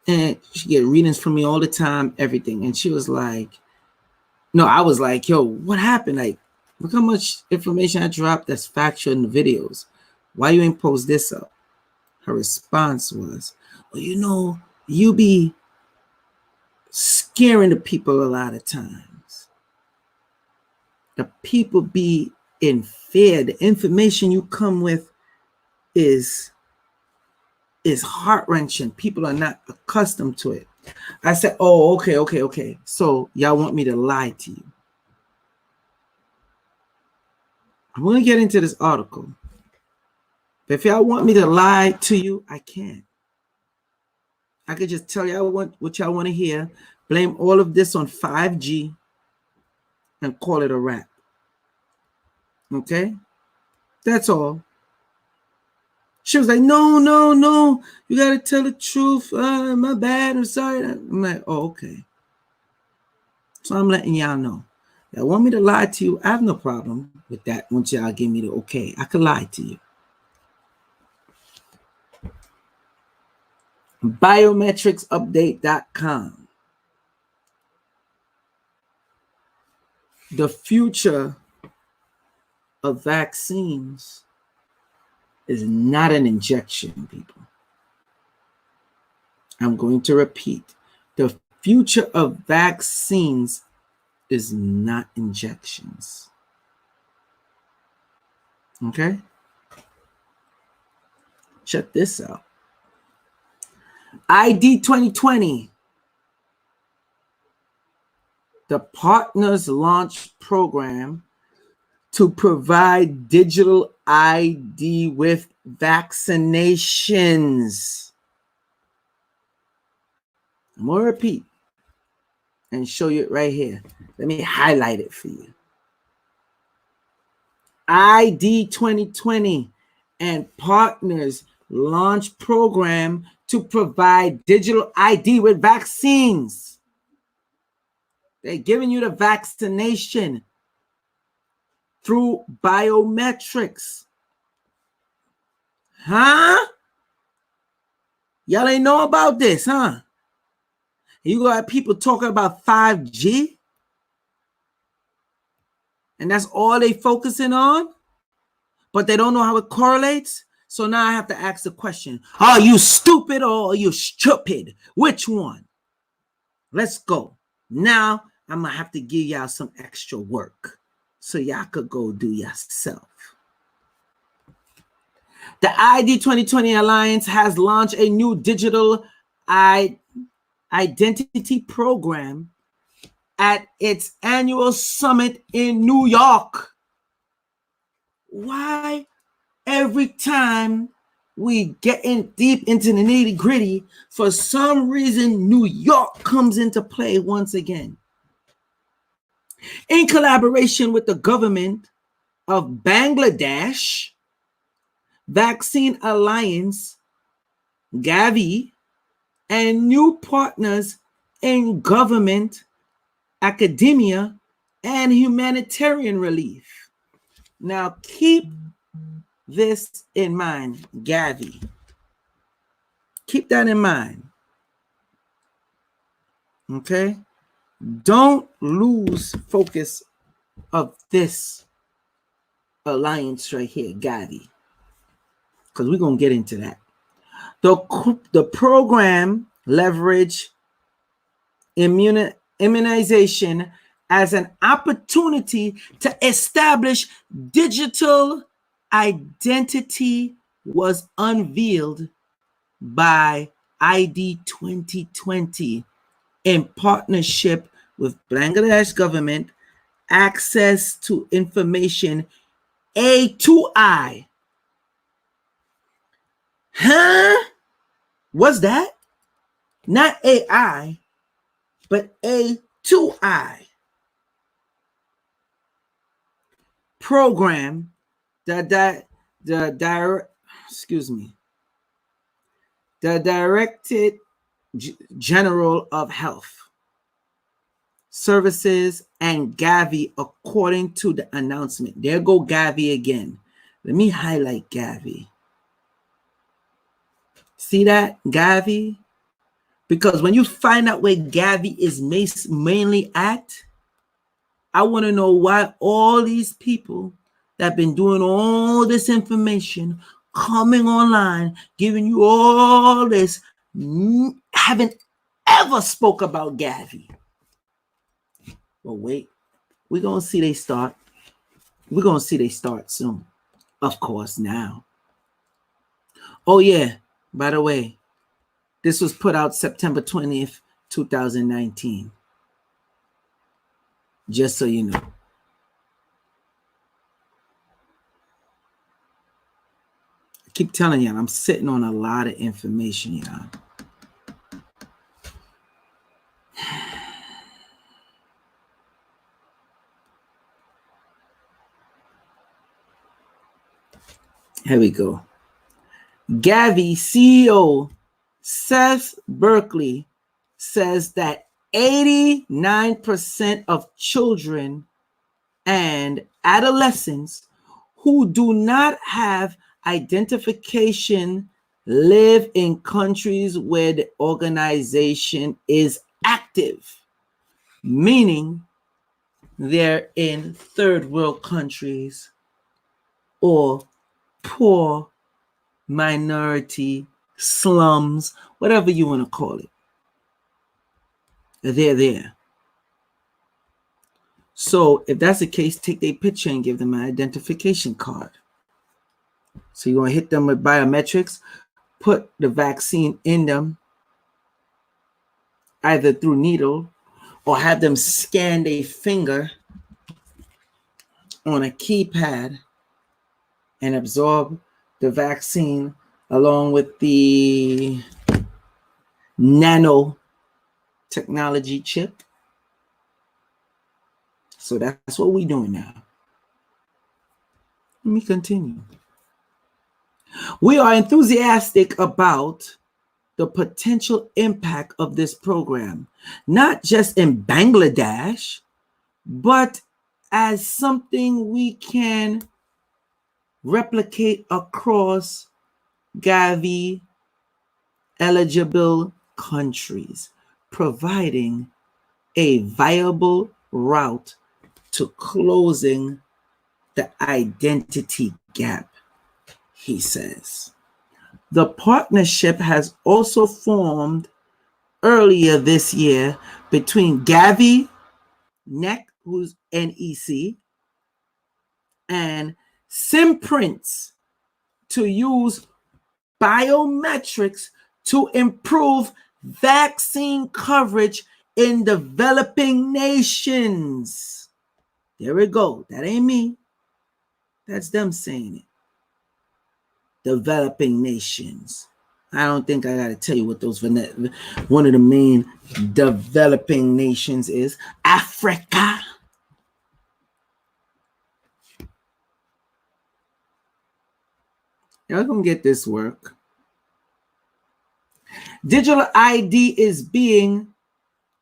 And she get readings from me all the time, everything. And she was like, no, I was like, yo, what happened? Like, look how much information I dropped that's factual in the videos. Why you ain't post this up? Her response was, well, you know, you be scaring the people a lot of times. The people be in fear. The information you come with is heart-wrenching. People are not accustomed to it. I said, oh, okay. So y'all want me to lie to you. I'm going to get into this article. But if y'all want me to lie to you, I can. I could just tell y'all what y'all want to hear, blame all of this on 5G, and call it a wrap. Okay? That's all. She was like, no. You got to tell the truth. My bad. I'm sorry. I'm like, oh, okay. So I'm letting y'all know. Y'all want me to lie to you? I have no problem with that once y'all give me the okay. I could lie to you. Biometricsupdate.com. The future of vaccines is not an injection, people. I'm going to repeat. The future of vaccines is not injections. Okay? Check this out. ID 2020. The partners launch program to provide digital ID with vaccinations. I'm going to repeat and show you it right here. Let me highlight it for you. ID 2020 and partners launch program to provide digital ID with vaccines. They're giving you the vaccination through biometrics. Huh? Y'all ain't know about this, huh? You got people talking about 5G? And that's all they focusing on? But they don't know how it correlates? So now I have to ask the question, are you stupid or are you stupid? Which one? Let's go. Now I'm going to have to give y'all some extra work so y'all could go do yourself. The ID 2020 Alliance has launched a new digital identity program at its annual summit in New York. Why every time we get in deep into the nitty gritty, for some reason, New York comes into play once again. In collaboration with the government of Bangladesh, Vaccine Alliance, Gavi, and new partners in government, academia, and humanitarian relief. Now, keep this in mind, Gavi. Keep that in mind. Okay? Don't lose focus of this alliance right here, Gavi, because we're going to get into that. The program leverage immunization as an opportunity to establish digital identity was unveiled by ID2020 in partnership with Bangladesh government, access to information A2I. Huh? What's that? Not AI, but A2I. Program, the Directed General of Health Services and Gavi, according to the announcement. There go Gavi again. Let me highlight Gavi. See that, Gavi? Because when you find out where Gavi is mainly at, I want to know why all these people that have been doing all this information, coming online, giving you all this, haven't ever spoke about Gavi. Well, wait, we're going to see they start. We're going to see they start soon. Of course, now. Oh, yeah, by the way, this was put out September 20th, 2019. Just so you know. I keep telling y'all, I'm sitting on a lot of information, y'all. Here we go. Gavi CEO Seth Berkley says that 89% of children and adolescents who do not have identification live in countries where the organization is active, meaning they're in third world countries or poor minority slums, whatever you want to call it. They're there. So if that's the case, take their picture and give them an identification card. So you're going to hit them with biometrics, put the vaccine in them, either through needle or have them scan their finger on a keypad and absorb the vaccine along with the nano technology chip. So that's what we're doing now. Let me continue. We are enthusiastic about the potential impact of this program, not just in Bangladesh, but as something we can replicate across Gavi eligible countries, providing a viable route to closing the identity gap, he says. The partnership has also formed earlier this year between Gavi, who's NEC, and Simprints to use biometrics to improve vaccine coverage in developing nations. There we go. That ain't me. That's them saying it. developing nations. I don't think I got to tell you what those one of the main developing nations is. Africa. Y'all gonna get this work. Digital ID is being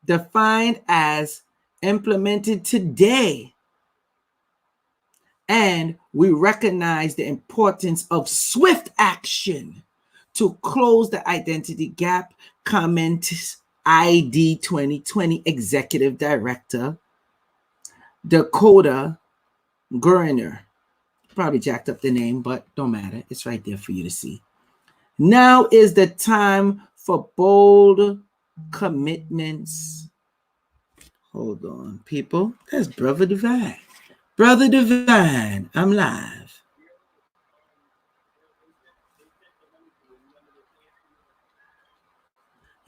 defined as implemented today. And we recognize the importance of swift action to close the identity gap, comments ID 2020 Executive Director Dakota Gurner. Probably jacked up the name, but don't matter. It's right there for you to see. Now is the time for bold commitments. Hold on, people. That's Brother Divine. Brother Divine, I'm live.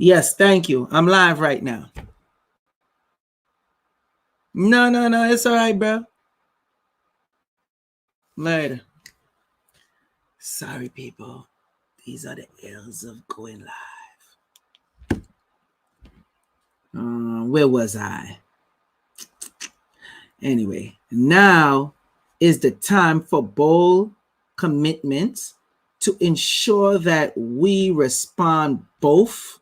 Yes, thank you. I'm live right now. No, it's all right, bro. Later. Sorry, people. These are the ills of going live. Where was I? Anyway, now is the time for bold commitments to ensure that we respond both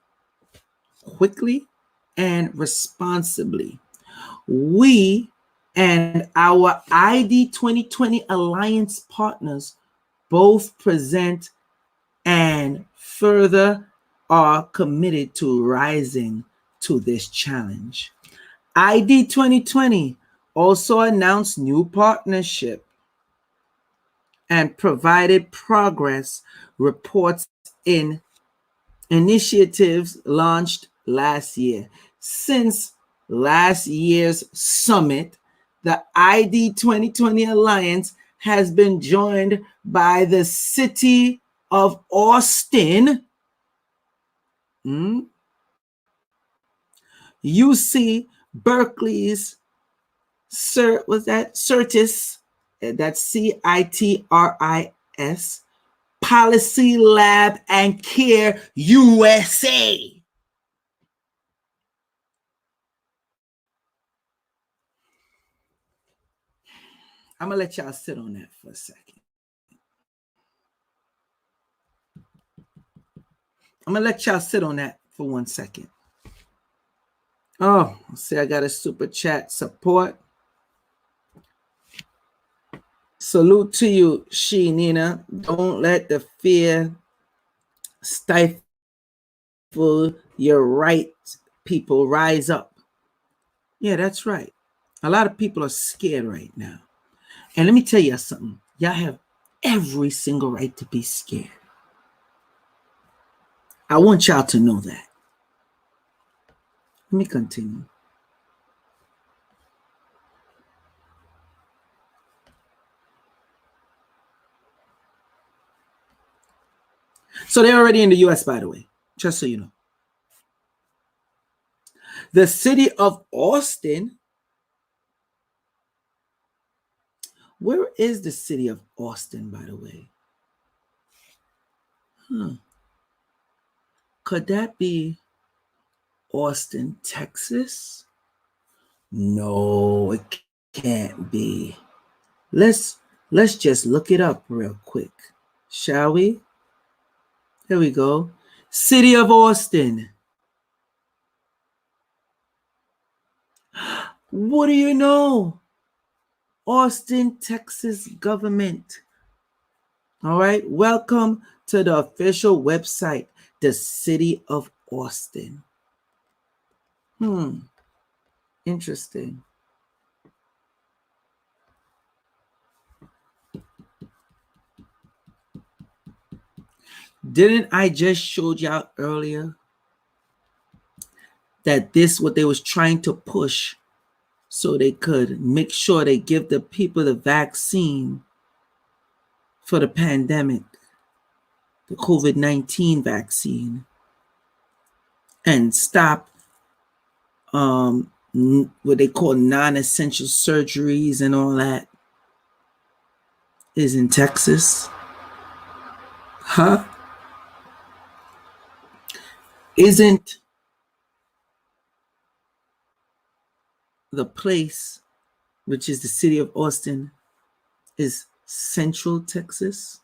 quickly and responsibly. We and our ID 2020 Alliance partners both present and further are committed to rising to this challenge. ID 2020 also announced new partnership and provided progress reports in initiatives launched last year. Since last year's summit, the ID 2020 Alliance has been joined by the city of Austin, UC Berkeley's Certis, that's CITRIS, Policy Lab and Care USA. I'm going to let y'all sit on that for a second. I'm going to let y'all sit on that for 1 second. Oh, see, I got a super chat support. Salute to you, Nina. Don't let the fear stifle your right. People rise up. Yeah, that's right. A lot of people are scared right now. And let me tell you something. Y'all have every single right to be scared. I want y'all to know that. Let me continue. So they're already in the US, by the way, just so you know. The city of Austin. Where is the city of Austin, by the way? Could that be Austin, Texas? No, it can't be. Let's just look it up real quick, shall we? Here we go. City of Austin. What do you know? Austin, Texas government. All right. Welcome to the official website, the City of Austin. Interesting. Didn't I just show y'all earlier that this what they was trying to push so they could make sure they give the people the vaccine for the pandemic, the COVID-19 vaccine, and stop what they call non-essential surgeries and all that is in Texas. Huh? Isn't the place, which is the city of Austin, is Central Texas?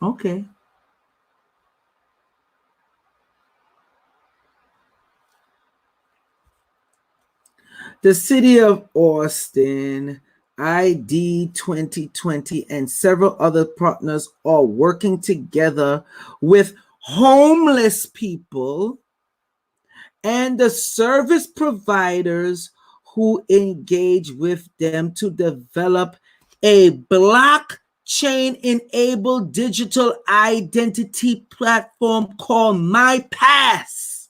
Okay. The city of Austin, ID 2020, and several other partners are working together with homeless people and the service providers who engage with them to develop a blockchain-enabled digital identity platform called MyPass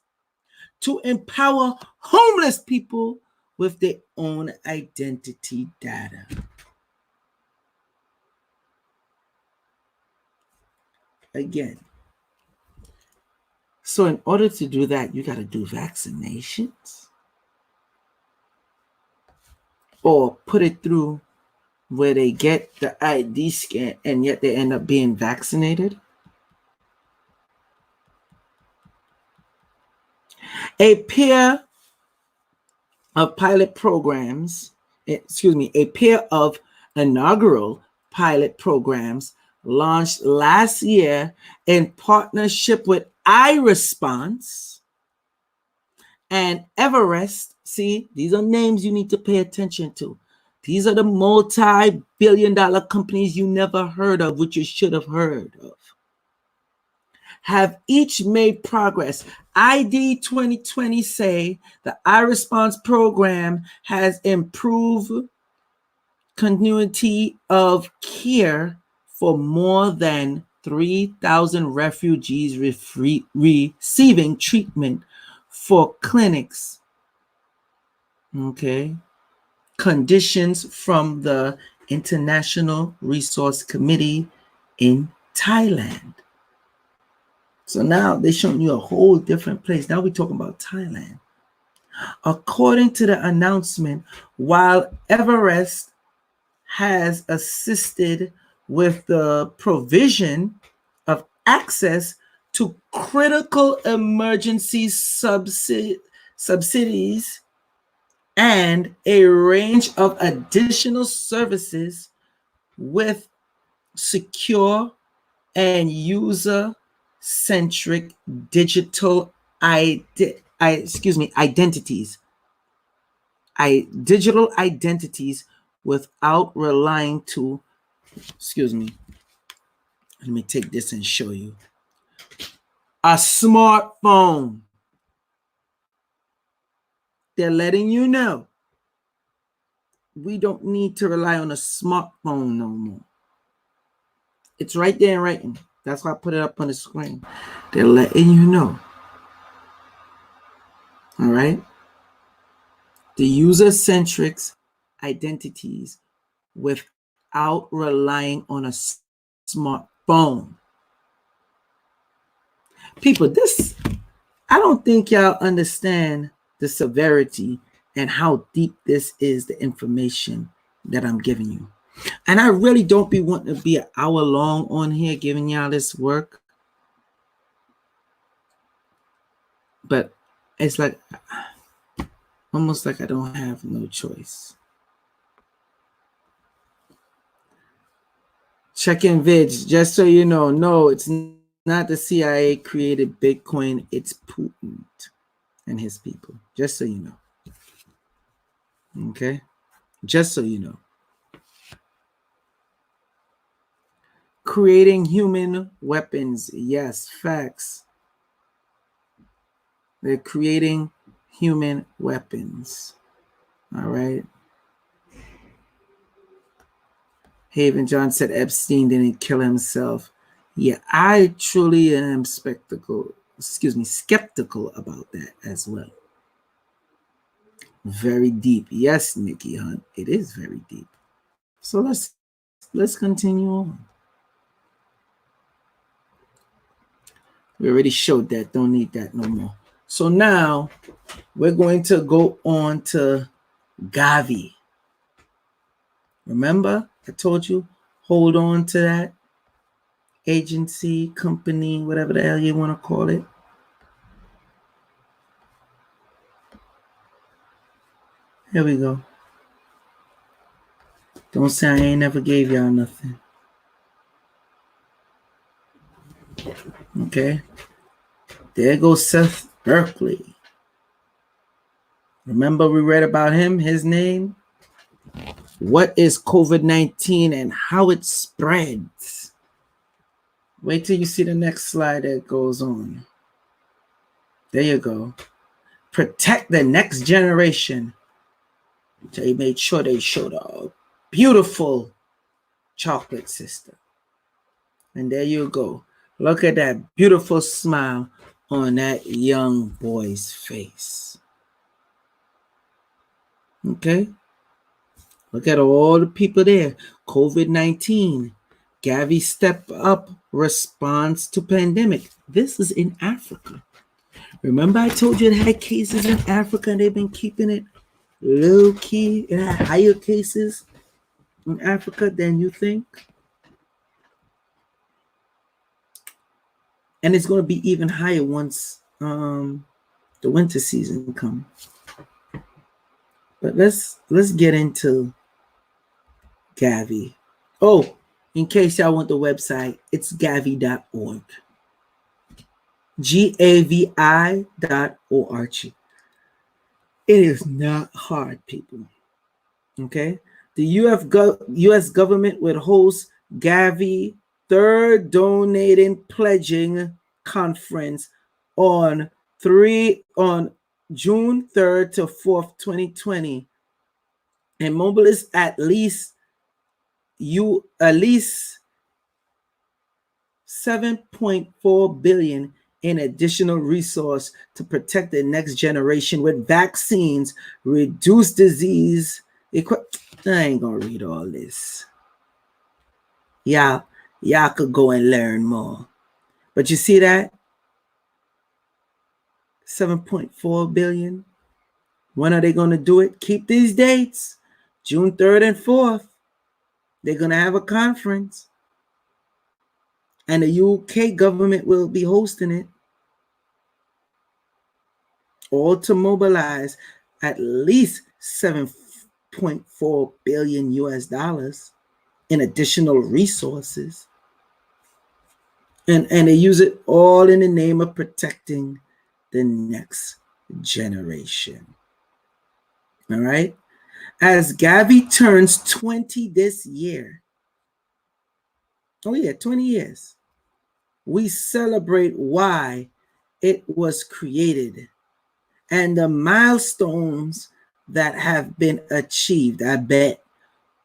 to empower homeless people with their own identity data. Again, so in order to do that, you got to do vaccinations or put it through where they get the ID scan and yet they end up being vaccinated. A pair of inaugural pilot programs launched last year in partnership with iResponse and Everest. See, these are names you need to pay attention to. These are the multi-billion-dollar companies you never heard of, which you should have heard of. Have each made progress. ID 2020 say the iResponse program has improved continuity of care for more than 3,000 refugees receiving treatment for clinics. Okay. Conditions from the International Resource Committee in Thailand. So now they're showing you a whole different place. Now we're talking about Thailand. According to the announcement, while Everest has assisted with the provision of access to critical emergency subsidies and a range of additional services with secure and user-centric digital identities without relying to, let me take this and show you. A smartphone. They're letting you know we don't need to rely on a smartphone no more. It's right there in writing. That's why I put it up on the screen. They're letting you know. All right? The user-centric identities without relying on a smartphone. People, I don't think y'all understand the severity and how deep this is, the information that I'm giving you. And I really don't be wanting to be an hour long on here giving y'all this work. But it's like, almost like I don't have no choice. Check in vids, just so you know. No, it's not the CIA created Bitcoin. It's Putin and his people. Just so you know. Okay? Just so you know. Creating human weapons. Yes, facts. They're creating human weapons. All right. Haven John said Epstein didn't kill himself. Yeah, I truly am skeptical about that as well. Very deep. Yes, Nikki Hunt, it is very deep. So let's continue on. We already showed that. Don't need that no more. So now we're going to go on to Gavi. Remember, I told you, hold on to that agency, company, whatever the hell you want to call it. Here we go. Don't say I ain't never gave y'all nothing. Okay. There goes Seth Berkley. Remember we read about him, his name? What is COVID-19 and how it spreads? Wait till you see the next slide that goes on. There you go. Protect the next generation. They made sure they showed a beautiful chocolate sister. And there you go. Look at that beautiful smile on that young boy's face. Okay? Look at all the people there. COVID-19. Gavi step up response to pandemic. This is in Africa. Remember I told you it had cases in Africa and they've been keeping it low key. It had higher cases in Africa than you think. And it's going to be even higher once the winter season comes. But let's get into Gavi. Oh, in case y'all want the website, it's gavi.org. GAVI.org. It is not hard, people. Okay? The US government would host Gavi third donating pledging conference on June 3rd to 4th, 2020, and mobilize at least 7.4 billion in additional resource to protect the next generation with vaccines, reduce disease. I ain't gonna read all this. Y'all could go and learn more. But you see that? 7.4 billion. When are they going to do it? Keep these dates. June 3rd and 4th. They're going to have a conference. And the UK government will be hosting it. All to mobilize at least 7.4 billion US dollars in additional resources. And they use it all in the name of protecting the next generation. All right? As Gavi turns 20 this year, 20 years, we celebrate why it was created and the milestones that have been achieved, I bet,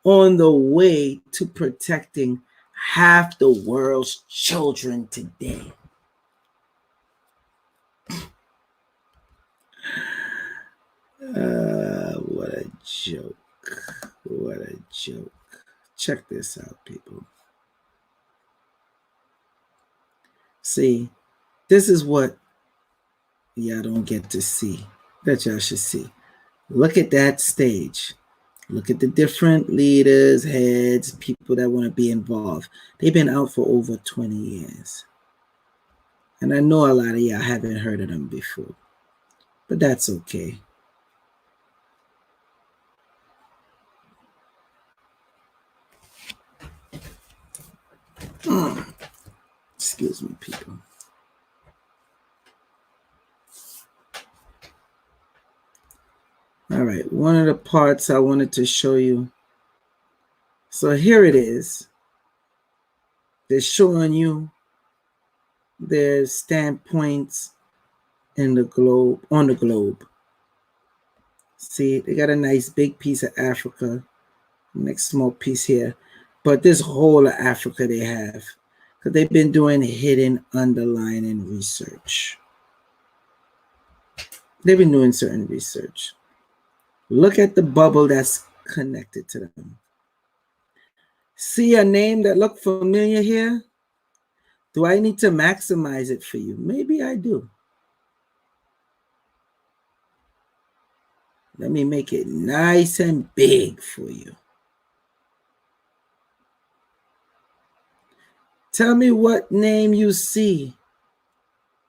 on the way to protecting half the world's children today. What a joke. What a joke. Check this out, people. See, this is what y'all don't get to see, that y'all should see. Look at that stage. Look at the different leaders, heads, people that want to be involved. They've been out for over 20 years. And I know a lot of y'all haven't heard of them before. But that's okay. Excuse me, people. All right, one of the parts I wanted to show you. So here it is. They're showing you their standpoints in the globe, on the globe. See, they got a nice big piece of Africa, next small piece here. But this whole of Africa they have, because they've been doing hidden underlying research. They've been doing certain research. Look at the bubble that's connected to them. See a name that look familiar here? Do I need to maximize it for you? Maybe I do. Let me make it nice and big for you. Tell me what name you see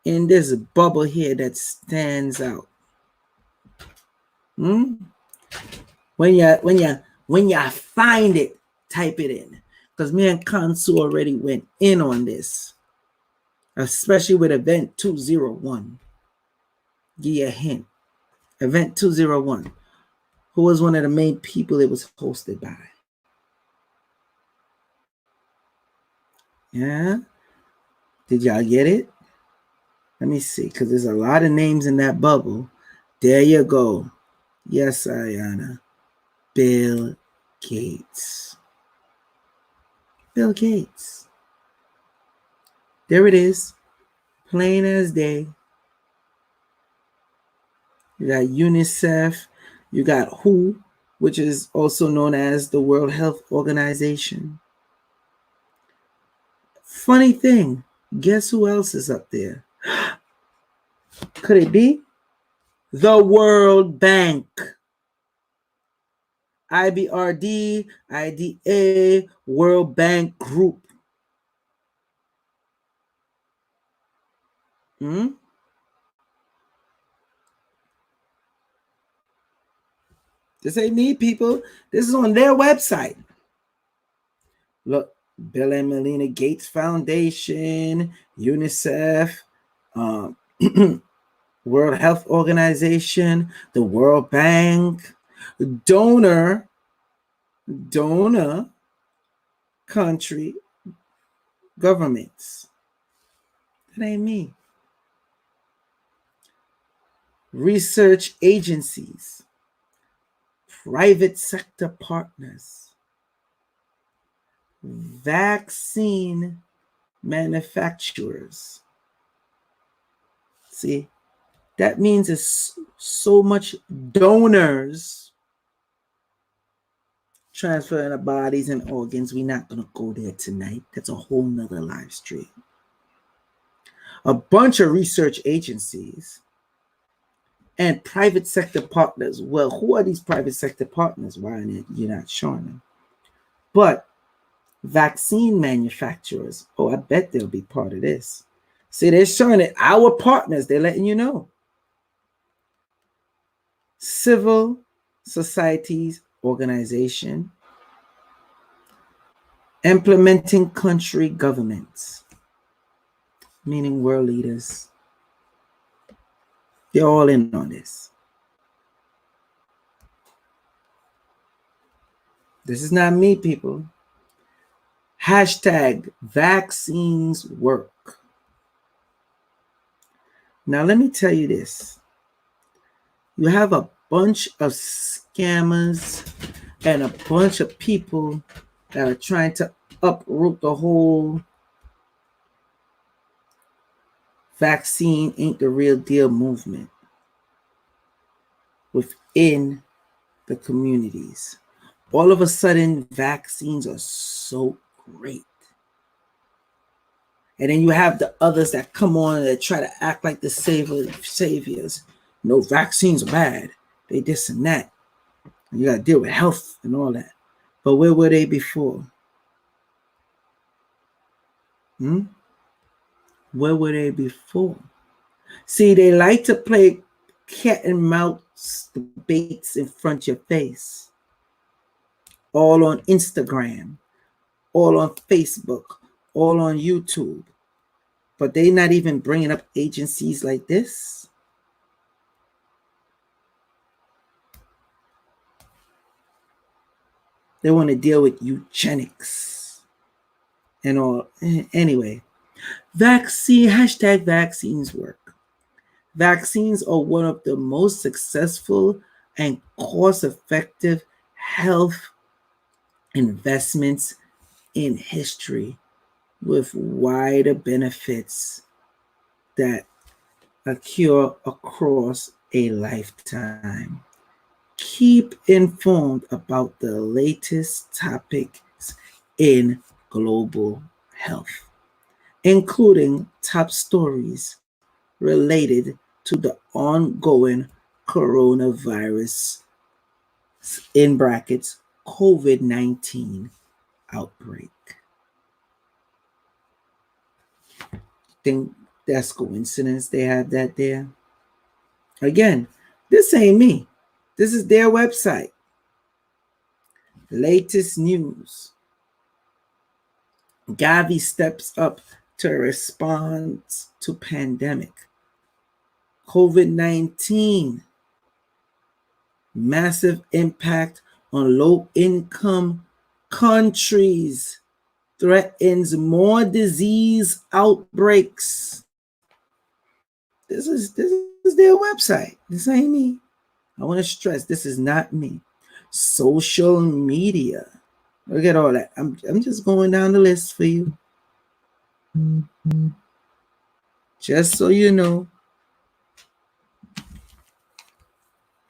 in this bubble here that stands out. Hmm? When you find it, type it in. Because me and Kansu already went in on this, especially with Event 201. Give you a hint. Event 201. Who was one of the main people it was hosted by? Yeah? Did y'all get it? Let me see, because there's a lot of names in that bubble. There you go. Yes, Ayana. Bill Gates. Bill Gates. There it is. Plain as day. You got UNICEF. You got WHO, which is also known as the World Health Organization. Funny thing, guess who else is up there? Could it be? The World Bank. IBRD, IDA, World Bank Group. This ain't me, people. This is on their website. Look, Bill and Melinda Gates Foundation, UNICEF, World Health Organization, the World Bank, donor country governments. That ain't me. Research agencies, private sector partners, vaccine manufacturers. See, that means it's so much donors transferring the bodies and organs. We're not going to go there tonight. That's a whole nother live stream. A bunch of research agencies and private sector partners. Well, who are these private sector partners? Why are you not showing them? But vaccine manufacturers, I bet they'll be part of this. See, they're showing it. Our partners, they're letting you know. Civil societies organization, implementing country governments, meaning world leaders. They're all in on this. This is not me, people. Hashtag vaccines work. Now, let me tell you this. You have a bunch of scammers and a bunch of people that are trying to uproot the whole vaccine ain't the real deal movement within the communities. All of a sudden, vaccines are so great. And then you have the others that come on that try to act like the saviors. No, vaccines are bad. They this and that. And you got to deal with health and all that. But where were they before? Where were they before? See, they like to play cat and mouse debates in front of your face. All on Instagram, all on Facebook, all on YouTube. But they're not even bringing up agencies like this. They want to deal with eugenics and all. Anyway, hashtag vaccines work. Vaccines are one of the most successful and cost-effective health investments in history, with wider benefits that occur across a lifetime. Keep informed about the latest topics in global health, including top stories related to the ongoing coronavirus, in brackets, COVID-19 outbreak. think that's coincidence they have that there. Again, this ain't me. This is their website. Latest news. Gavi steps up to respond to pandemic. COVID-19. Massive impact on low-income countries. Threatens more disease outbreaks. This is their website. This ain't me. I want to stress this is not me. Social media. Look at all that. I'm just going down the list for you. Just so you know.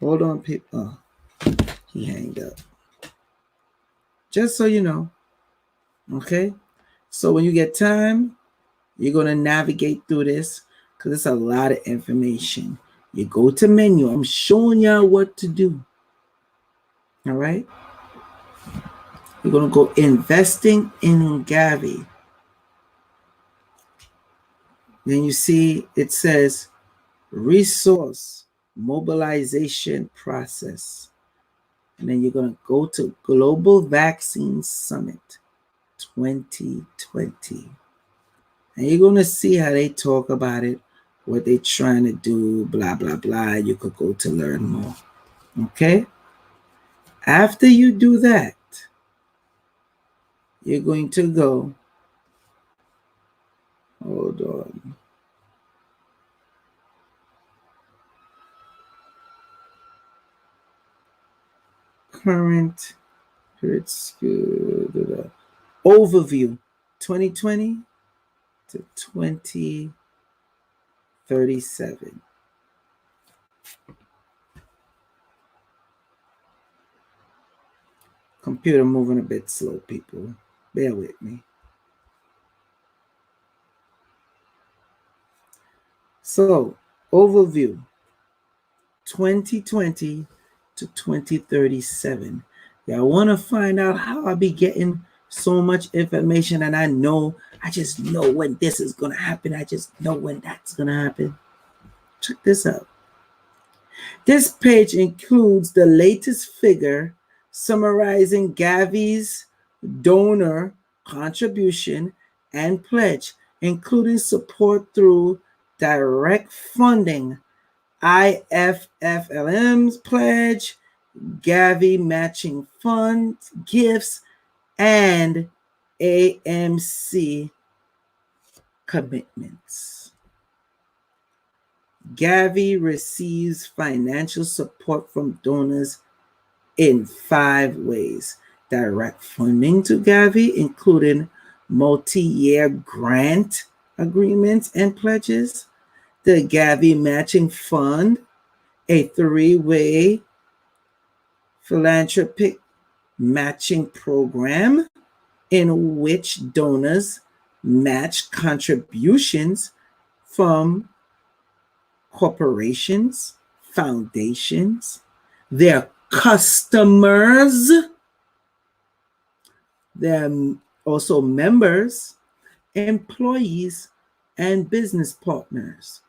Hold on, people. Oh, he hanged up. Just so you know. Okay? So when you get time, you're going to navigate through this because it's a lot of information. You go to menu. I'm showing y'all what to do. All right? We're going to go investing in Gavi. Then you see it says resource mobilization process. And then you're going to go to Global Vaccine Summit 2020. And you're going to see how they talk about it, what they're trying to do, blah, blah, blah. You could go to learn more. Okay? After you do that, you're going to go, hold on. Current overview 2020 to 2037. Computer moving a bit slow, people. Bear with me. So, overview 2020 to 2037. Y'all want to find out how I be getting so much information and I just know when this is going to happen. I just know when that's going to happen. Check this out. This page includes the latest figure summarizing Gavi's donor contribution and pledge, including support through direct funding, IFFLM's pledge, Gavi matching funds, gifts, and AMC commitments. Gavi receives financial support from donors in 5 ways. Direct funding to Gavi, including multi-year grant agreements and pledges. The Gavi Matching Fund, a 3-way philanthropic matching program in which donors match contributions from corporations, foundations, their customers, their also members, employees, and business partners.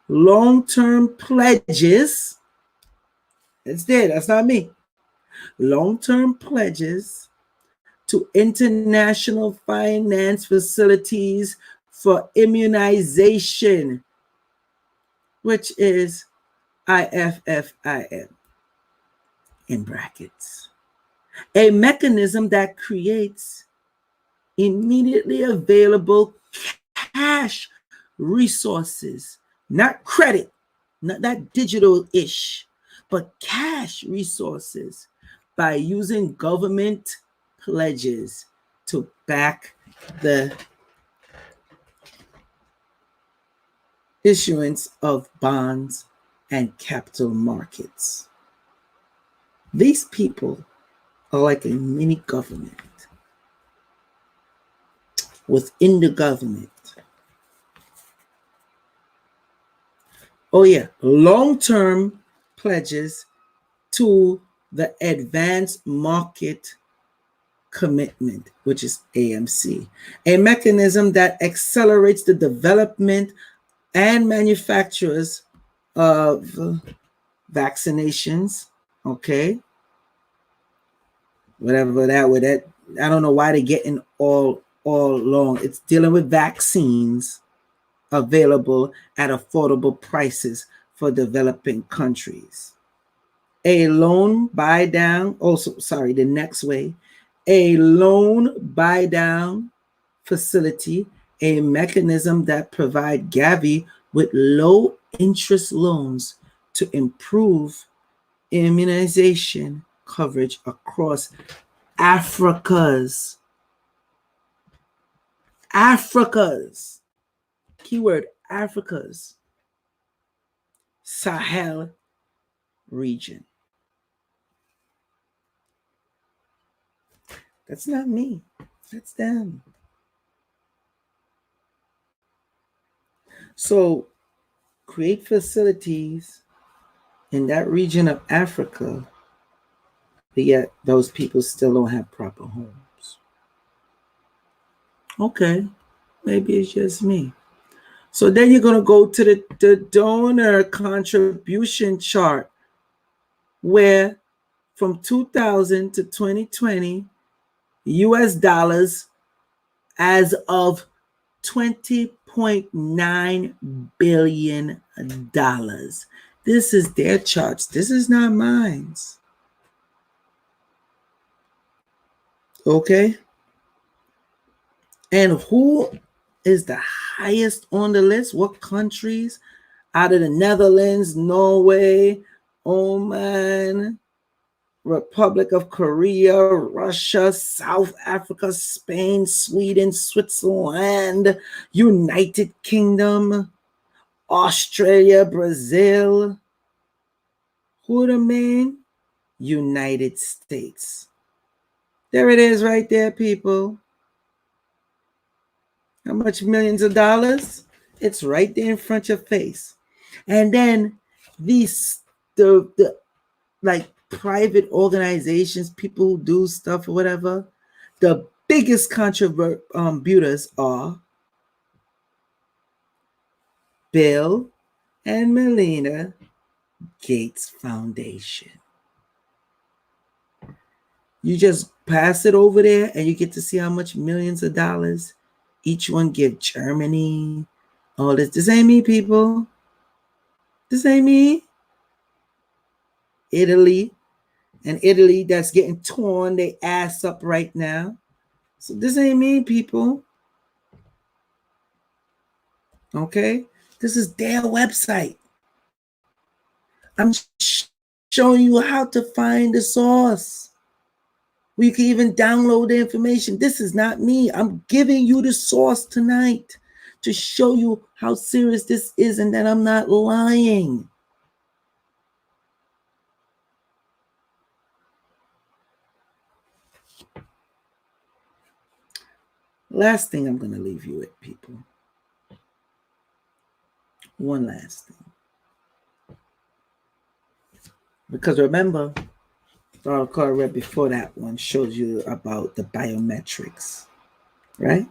Long-term pledges, it's there, that's not me. Long-term pledges to international finance facilities for immunization, which is IFFIM in brackets. A mechanism that creates immediately available cash resources, not credit, not that digital-ish, but cash resources by using government pledges to back the issuance of bonds and capital markets. These people are like a mini government within the government. Oh yeah, long-term pledges to the advanced market commitment, which is AMC, a mechanism that accelerates the development and manufacturers of vaccinations. Okay, whatever that would, that I don't know why they're getting all long. It's dealing with vaccines available at affordable prices for developing countries. A loan buy down, also, sorry, the next way, a loan buy down facility, a mechanism that provide Gavi with low interest loans to improve immunization coverage across Africa's keyword Africa's Sahel region. That's not me. That's them. So create facilities in that region of Africa, but yet those people still don't have proper homes. Okay, maybe it's just me. So then you're going to go to the donor contribution chart, where from 2000 to 2020, US dollars as of $20.9 billion. This is their charts. This is not mine. Okay? And who is the highest on the list? What countries? Out of the Netherlands, Norway, Oman, Republic of Korea, Russia, South Africa, Spain, Sweden, Switzerland, United Kingdom, Australia, Brazil. Who the main? United States. There it is right there, people. How much millions of dollars? It's right there in front of your face. And then these the like private organizations, people who do stuff or whatever, the biggest contributors are Bill and Melinda Gates Foundation. You just pass it over there and you get to see how much millions of dollars each one give. Germany, all this. This ain't me, people. This ain't me. Italy, and Italy that's getting torn their ass up right now. So this ain't me, people. Okay? This is their website. I'm showing you how to find the source. You can even download the information. This is not me. I'm giving you the source tonight to show you how serious this is and that I'm not lying. Last thing I'm going to leave you with, people. One last thing. Because remember, the article I read before that one shows you about the biometrics, right?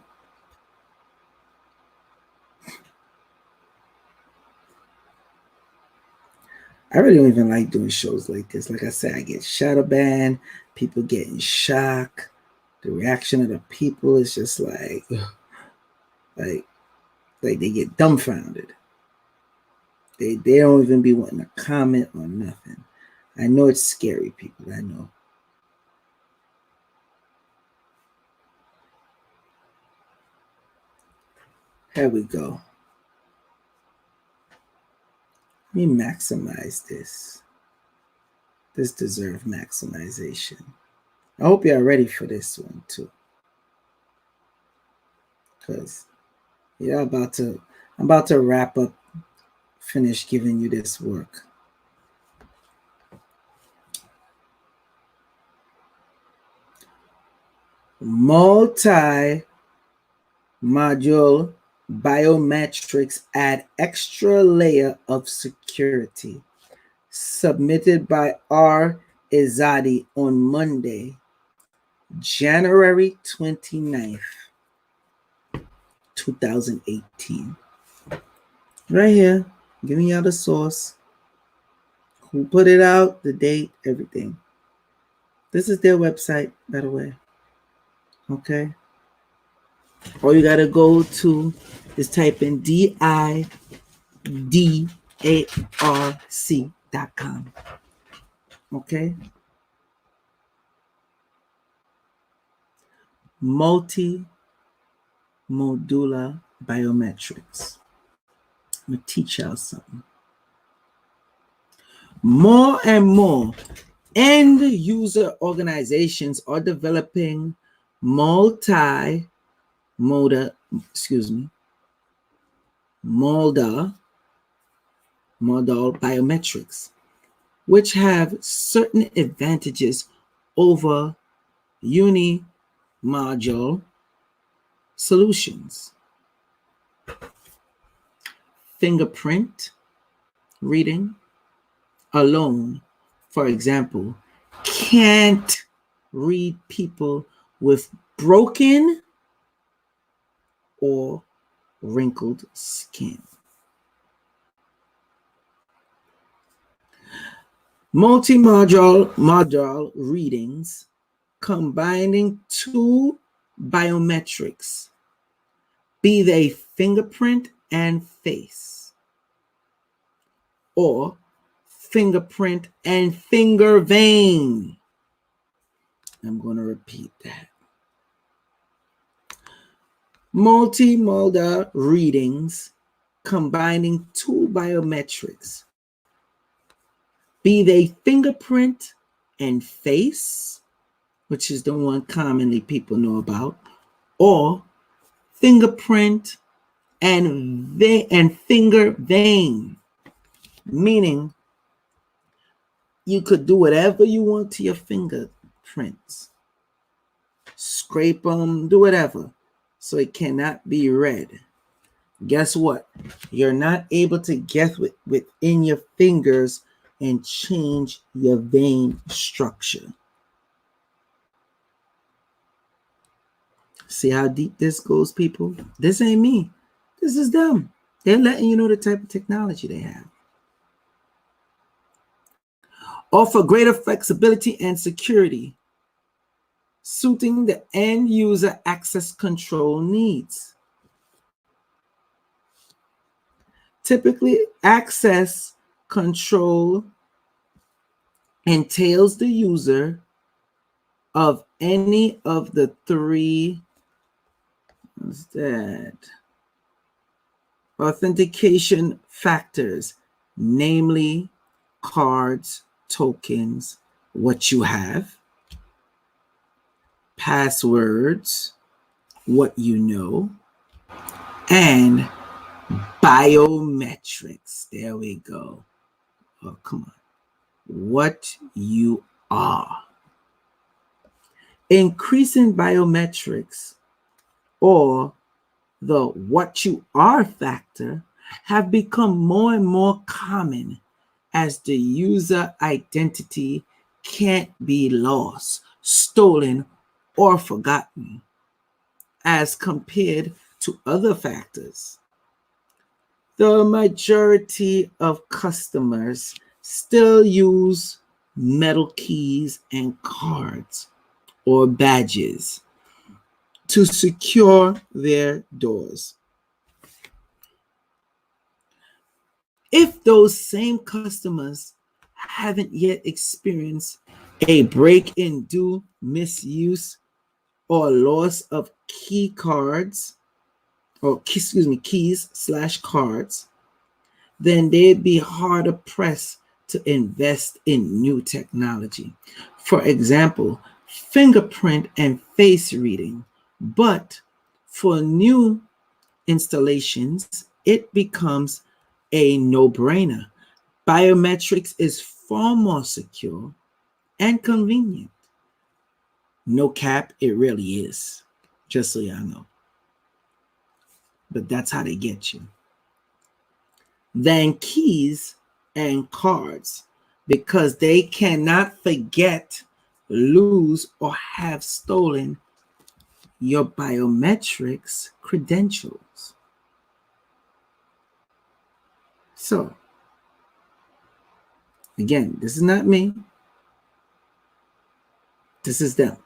I really don't even like doing shows like this. Like I said, I get shadow banned, people get in shock. The reaction of the people is just like they get dumbfounded. They don't even be wanting to comment or nothing. I know it's scary, people. I know. Here we go. Let me maximize this. This deserves maximization. I hope you're ready for this one too. Because I'm about to wrap up, finish giving you this work. Multi-module biometrics add extra layer of security. Submitted by R. Izadi on Monday. January 29th, 2018. Right here, giving y'all the source, who put it out, the date, everything. This is their website, by the way. Okay. All you gotta go to is type in DIDARC.com. Okay. Multi-modular biometrics. I'm gonna teach y'all something. More and more end user organizations are developing modal biometrics, which have certain advantages over uni-module solutions. Fingerprint reading alone, for example, can't read people with broken or wrinkled skin. Multi-module readings combining two biometrics, be they fingerprint and face, or fingerprint and finger vein. I'm going to repeat that. Multimodal readings combining two biometrics, be they fingerprint and face, which is the one commonly people know about, or fingerprint and finger vein, meaning you could do whatever you want to your fingerprints, scrape them, do whatever, so it cannot be read. Guess what? You're not able to get within your fingers and change your vein structure. See how deep this goes, people? This ain't me. This is them. They're letting you know the type of technology they have. Offer greater flexibility and security, suiting the end user access control needs. Typically, access control entails the user of any of the three authentication factors, namely cards, tokens, what you have, passwords, what you know, and biometrics. There we go. Oh, come on. What you are. Increasing biometrics, or the what you are factor, have become more and more common as the user identity can't be lost, stolen, or forgotten as compared to other factors. The majority of customers still use metal keys and cards or badges to secure their doors. If those same customers haven't yet experienced a break-in, due misuse, or loss of keys/cards, then they'd be harder pressed to invest in new technology. For example, fingerprint and face reading. But for new installations, it becomes a no-brainer. Biometrics is far more secure and convenient. No cap, it really is. Just so y'all know. But that's how they get you. Than keys and cards, because they cannot forget lose or have stolen your biometrics credentials. So, again, this is not me. This is them.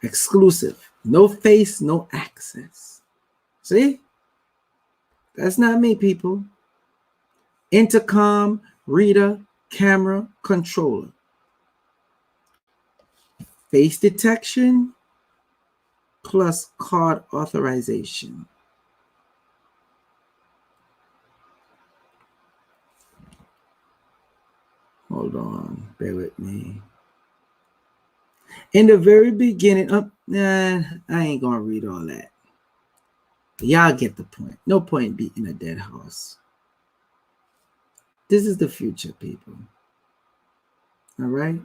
Exclusive. No face, no access. See? That's not me, people. Intercom, reader, camera, controller. Face detection plus card authorization. Hold on, bear with me. In the very beginning, I ain't gonna read all that. Y'all get the point. No point beating a dead horse. This is the future, people. All right?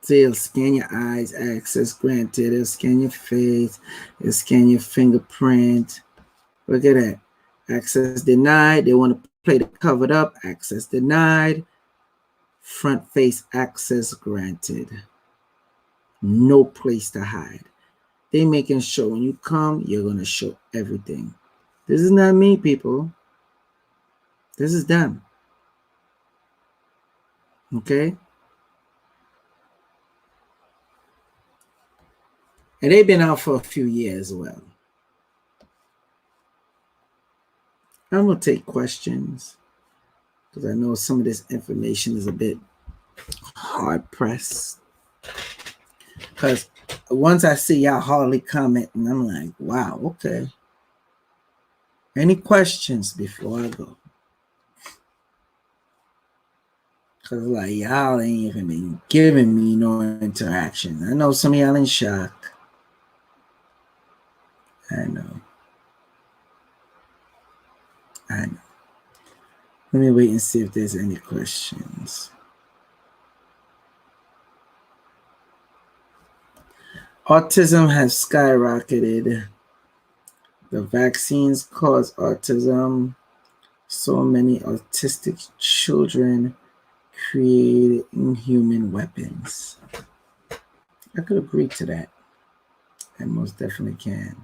So it'll scan your eyes, access granted. It'll scan your face. It'll scan your fingerprint. Look at that. Access denied. They want to play the covered up. Access denied. Front face access granted. No place to hide. They making sure when you come, you're going to show everything. This is not me, people. This is them. Okay? And they've been out for a few years as well. I'm going to take questions because I know some of this information is a bit hard pressed. Because once I see y'all hardly commenting, I'm like, wow, okay. Any questions before I go? Because like y'all ain't even been giving me no interaction. I know some of y'all in shock. I know. Let me wait and see if there's any questions. Autism has skyrocketed. The vaccines cause autism. So many autistic children creating human weapons. I could agree to that. I most definitely can.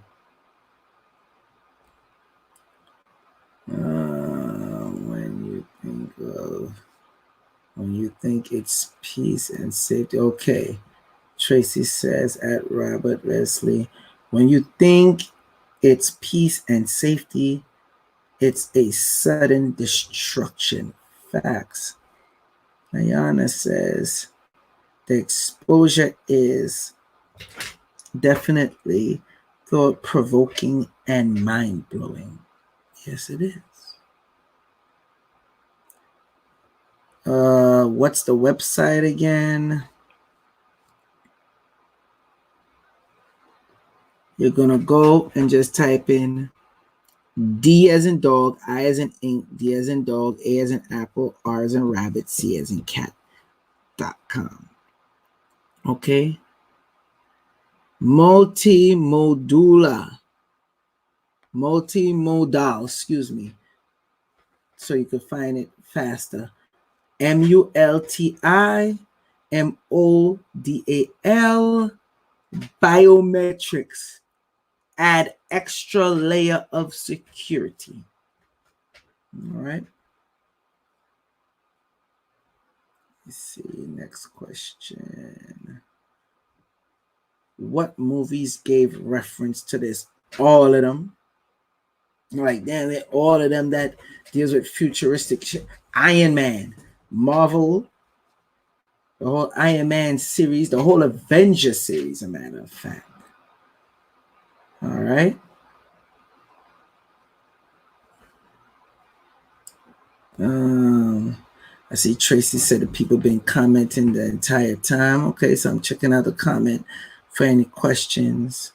When you think it's peace and safety. Okay. Tracy says at Robert Wesley, when you think it's peace and safety, it's a sudden destruction. Facts. Ayana says the exposure is definitely thought-provoking and mind-blowing. Yes, it is. What's the website again? You're gonna go and just type in D as in dog, I as in ink, D as in dog, A as in apple, R as in rabbit, C as in cat.com. Okay. Multimodal, excuse me. So you can find it faster. MULTIMODAL biometrics. Add extra layer of security. All right. Let's see. Next question. What movies gave reference to this? All of them. Like, damn, all of them that deals with futuristic shit. Iron Man, Marvel, the whole Iron Man series, the whole Avenger series, a matter of fact. All right. I see Tracy said that people been commenting the entire time. Okay, so I'm checking out the comment for any questions.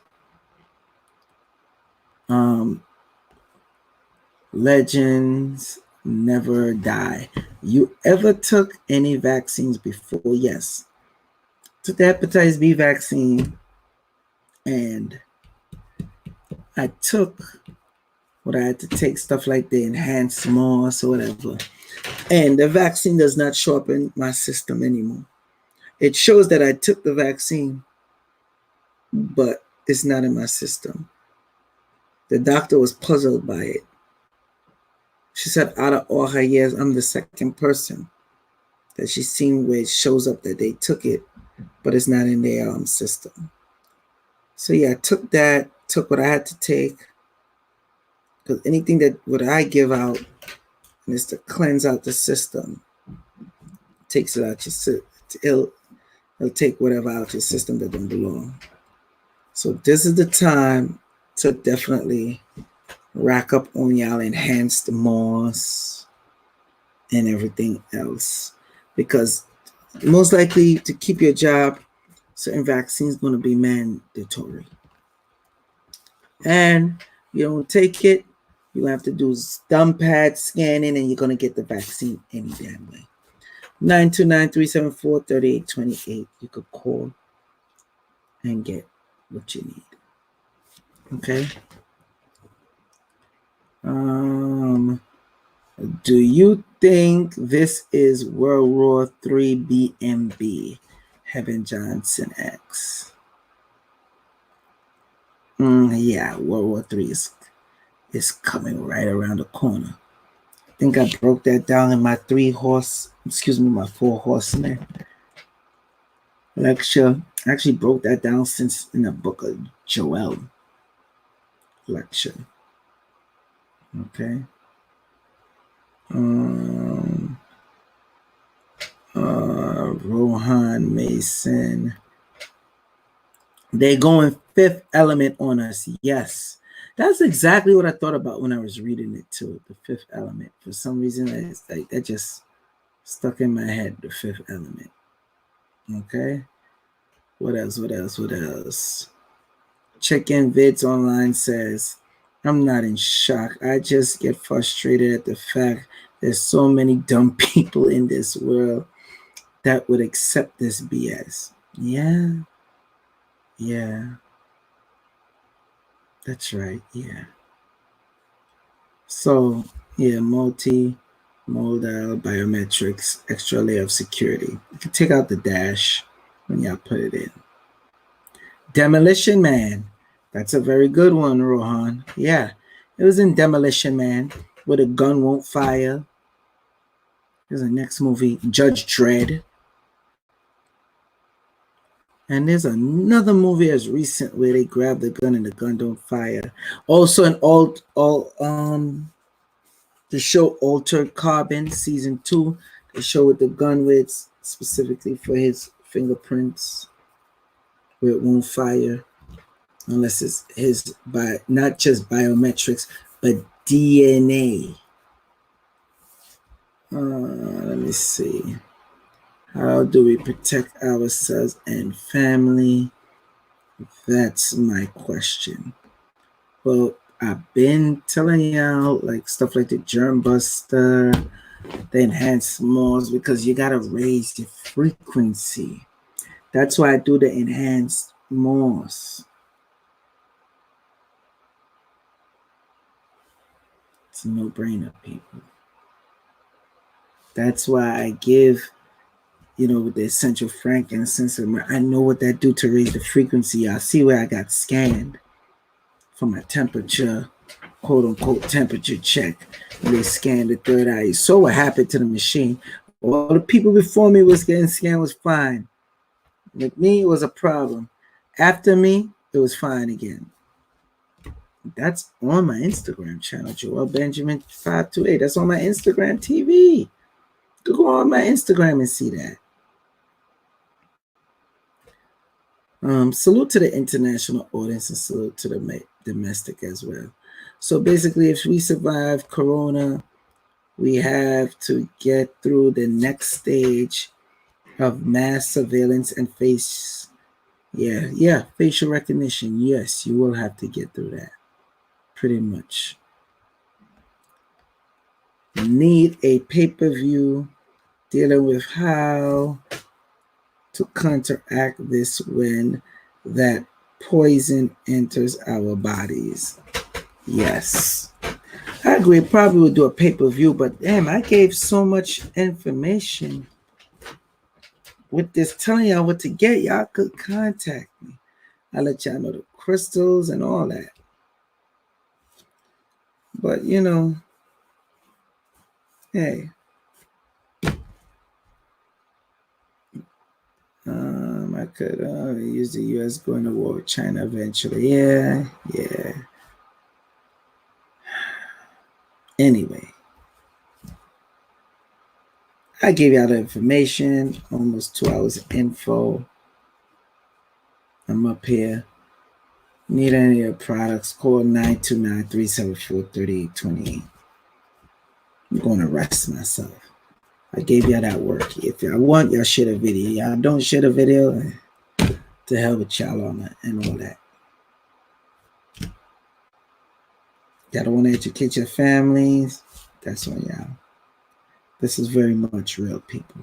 Legends never die. You ever took any vaccines before? Yes. Took the hepatitis B vaccine, and I took what I had to take, stuff like the enhanced moss or whatever. And the vaccine does not show up in my system anymore. It shows that I took the vaccine, but it's not in my system. The doctor was puzzled by it. She said out of all her years, I'm the second person that she's seen where it shows up that they took it, but it's not in their system. So yeah, I took that, took what I had to take, because anything that what I give out is to cleanse out the system. Takes it out your system. It'll take whatever out your system that don't belong. So this is the time to definitely rack up on y'all enhanced moss and everything else, because most likely to keep your job, certain vaccines going to be mandatory. And you don't take it, you have to do thumb pad scanning, and you're going to get the vaccine any damn way. 929-374-3828. You could call and get what you need. Okay. Do you think this is World War III BMB? Heaven Johnson X. Yeah, World War III is coming right around the corner. I think I broke that down in my 4 horsemen lecture. I actually broke that down since in the book of Joel lecture. Okay. Rohan Mason. They going 5th element on us. Yes. That's exactly what I thought about when I was reading it too. The 5th element. For some reason, it's like that just stuck in my head. The 5th element. Okay. What else? Check-in Vids Online says, I'm not in shock. I just get frustrated at the fact there's so many dumb people in this world that would accept this BS. Yeah. That's right. Yeah. So, yeah, multimodal biometrics, extra layer of security. You can take out the dash when y'all put it in. Demolition Man. That's a very good one, Rohan. Yeah, it was in Demolition Man where the gun won't fire. There's a next movie, Judge Dredd. And there's another movie as recent where they grab the gun and the gun don't fire. Also an the show Altered Carbon season 2, the show with the gun with specifically for his fingerprints, where it won't fire unless it's his not just biometrics but DNA. Let me see. How do we protect ourselves and family? That's my question. Well, I've been telling y'all like stuff like the germ buster, the enhanced moss, because you gotta raise the frequency. That's why I do the enhanced moss. It's a no-brainer, people. That's why I give, with the essential frankincense. I know what that do to raise the frequency. I see where I got scanned for my temperature, quote unquote temperature check. And they scanned the third eye. So what happened to the machine? All the people before me was getting scanned was fine. With me, it was a problem. After me, it was fine again. That's on my Instagram channel, Joel Benjamin 528. That's on my Instagram TV. Go on my Instagram and see that. Salute to the international audience and salute to the domestic as well. So basically, if we survive Corona, we have to get through the next stage of mass surveillance and facial recognition. Yes, you will have to get through that. Pretty much. Need a pay-per-view dealing with how to counteract this when that poison enters our bodies. Yes. I agree. Probably would do a pay-per-view, but damn, I gave so much information with this telling y'all what to get. Y'all could contact me. I let y'all know the crystals and all that. But you know, hey, I could use the U.S. going to war with China eventually. Yeah. Anyway, I gave y'all the information. Almost 2 hours of info. I'm up here. Need any of the products? Call 929-374-3828. I'm going to rest myself. I gave y'all that work. If y'all want, y'all share the video. Y'all don't share the video, to hell with y'all on that and all that. Y'all don't want to educate your families. That's on y'all. This is very much real, people.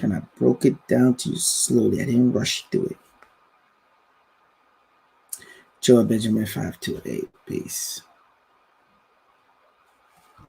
And I broke it down to you slowly. I didn't rush through it. Joe Benjamin 528. Peace.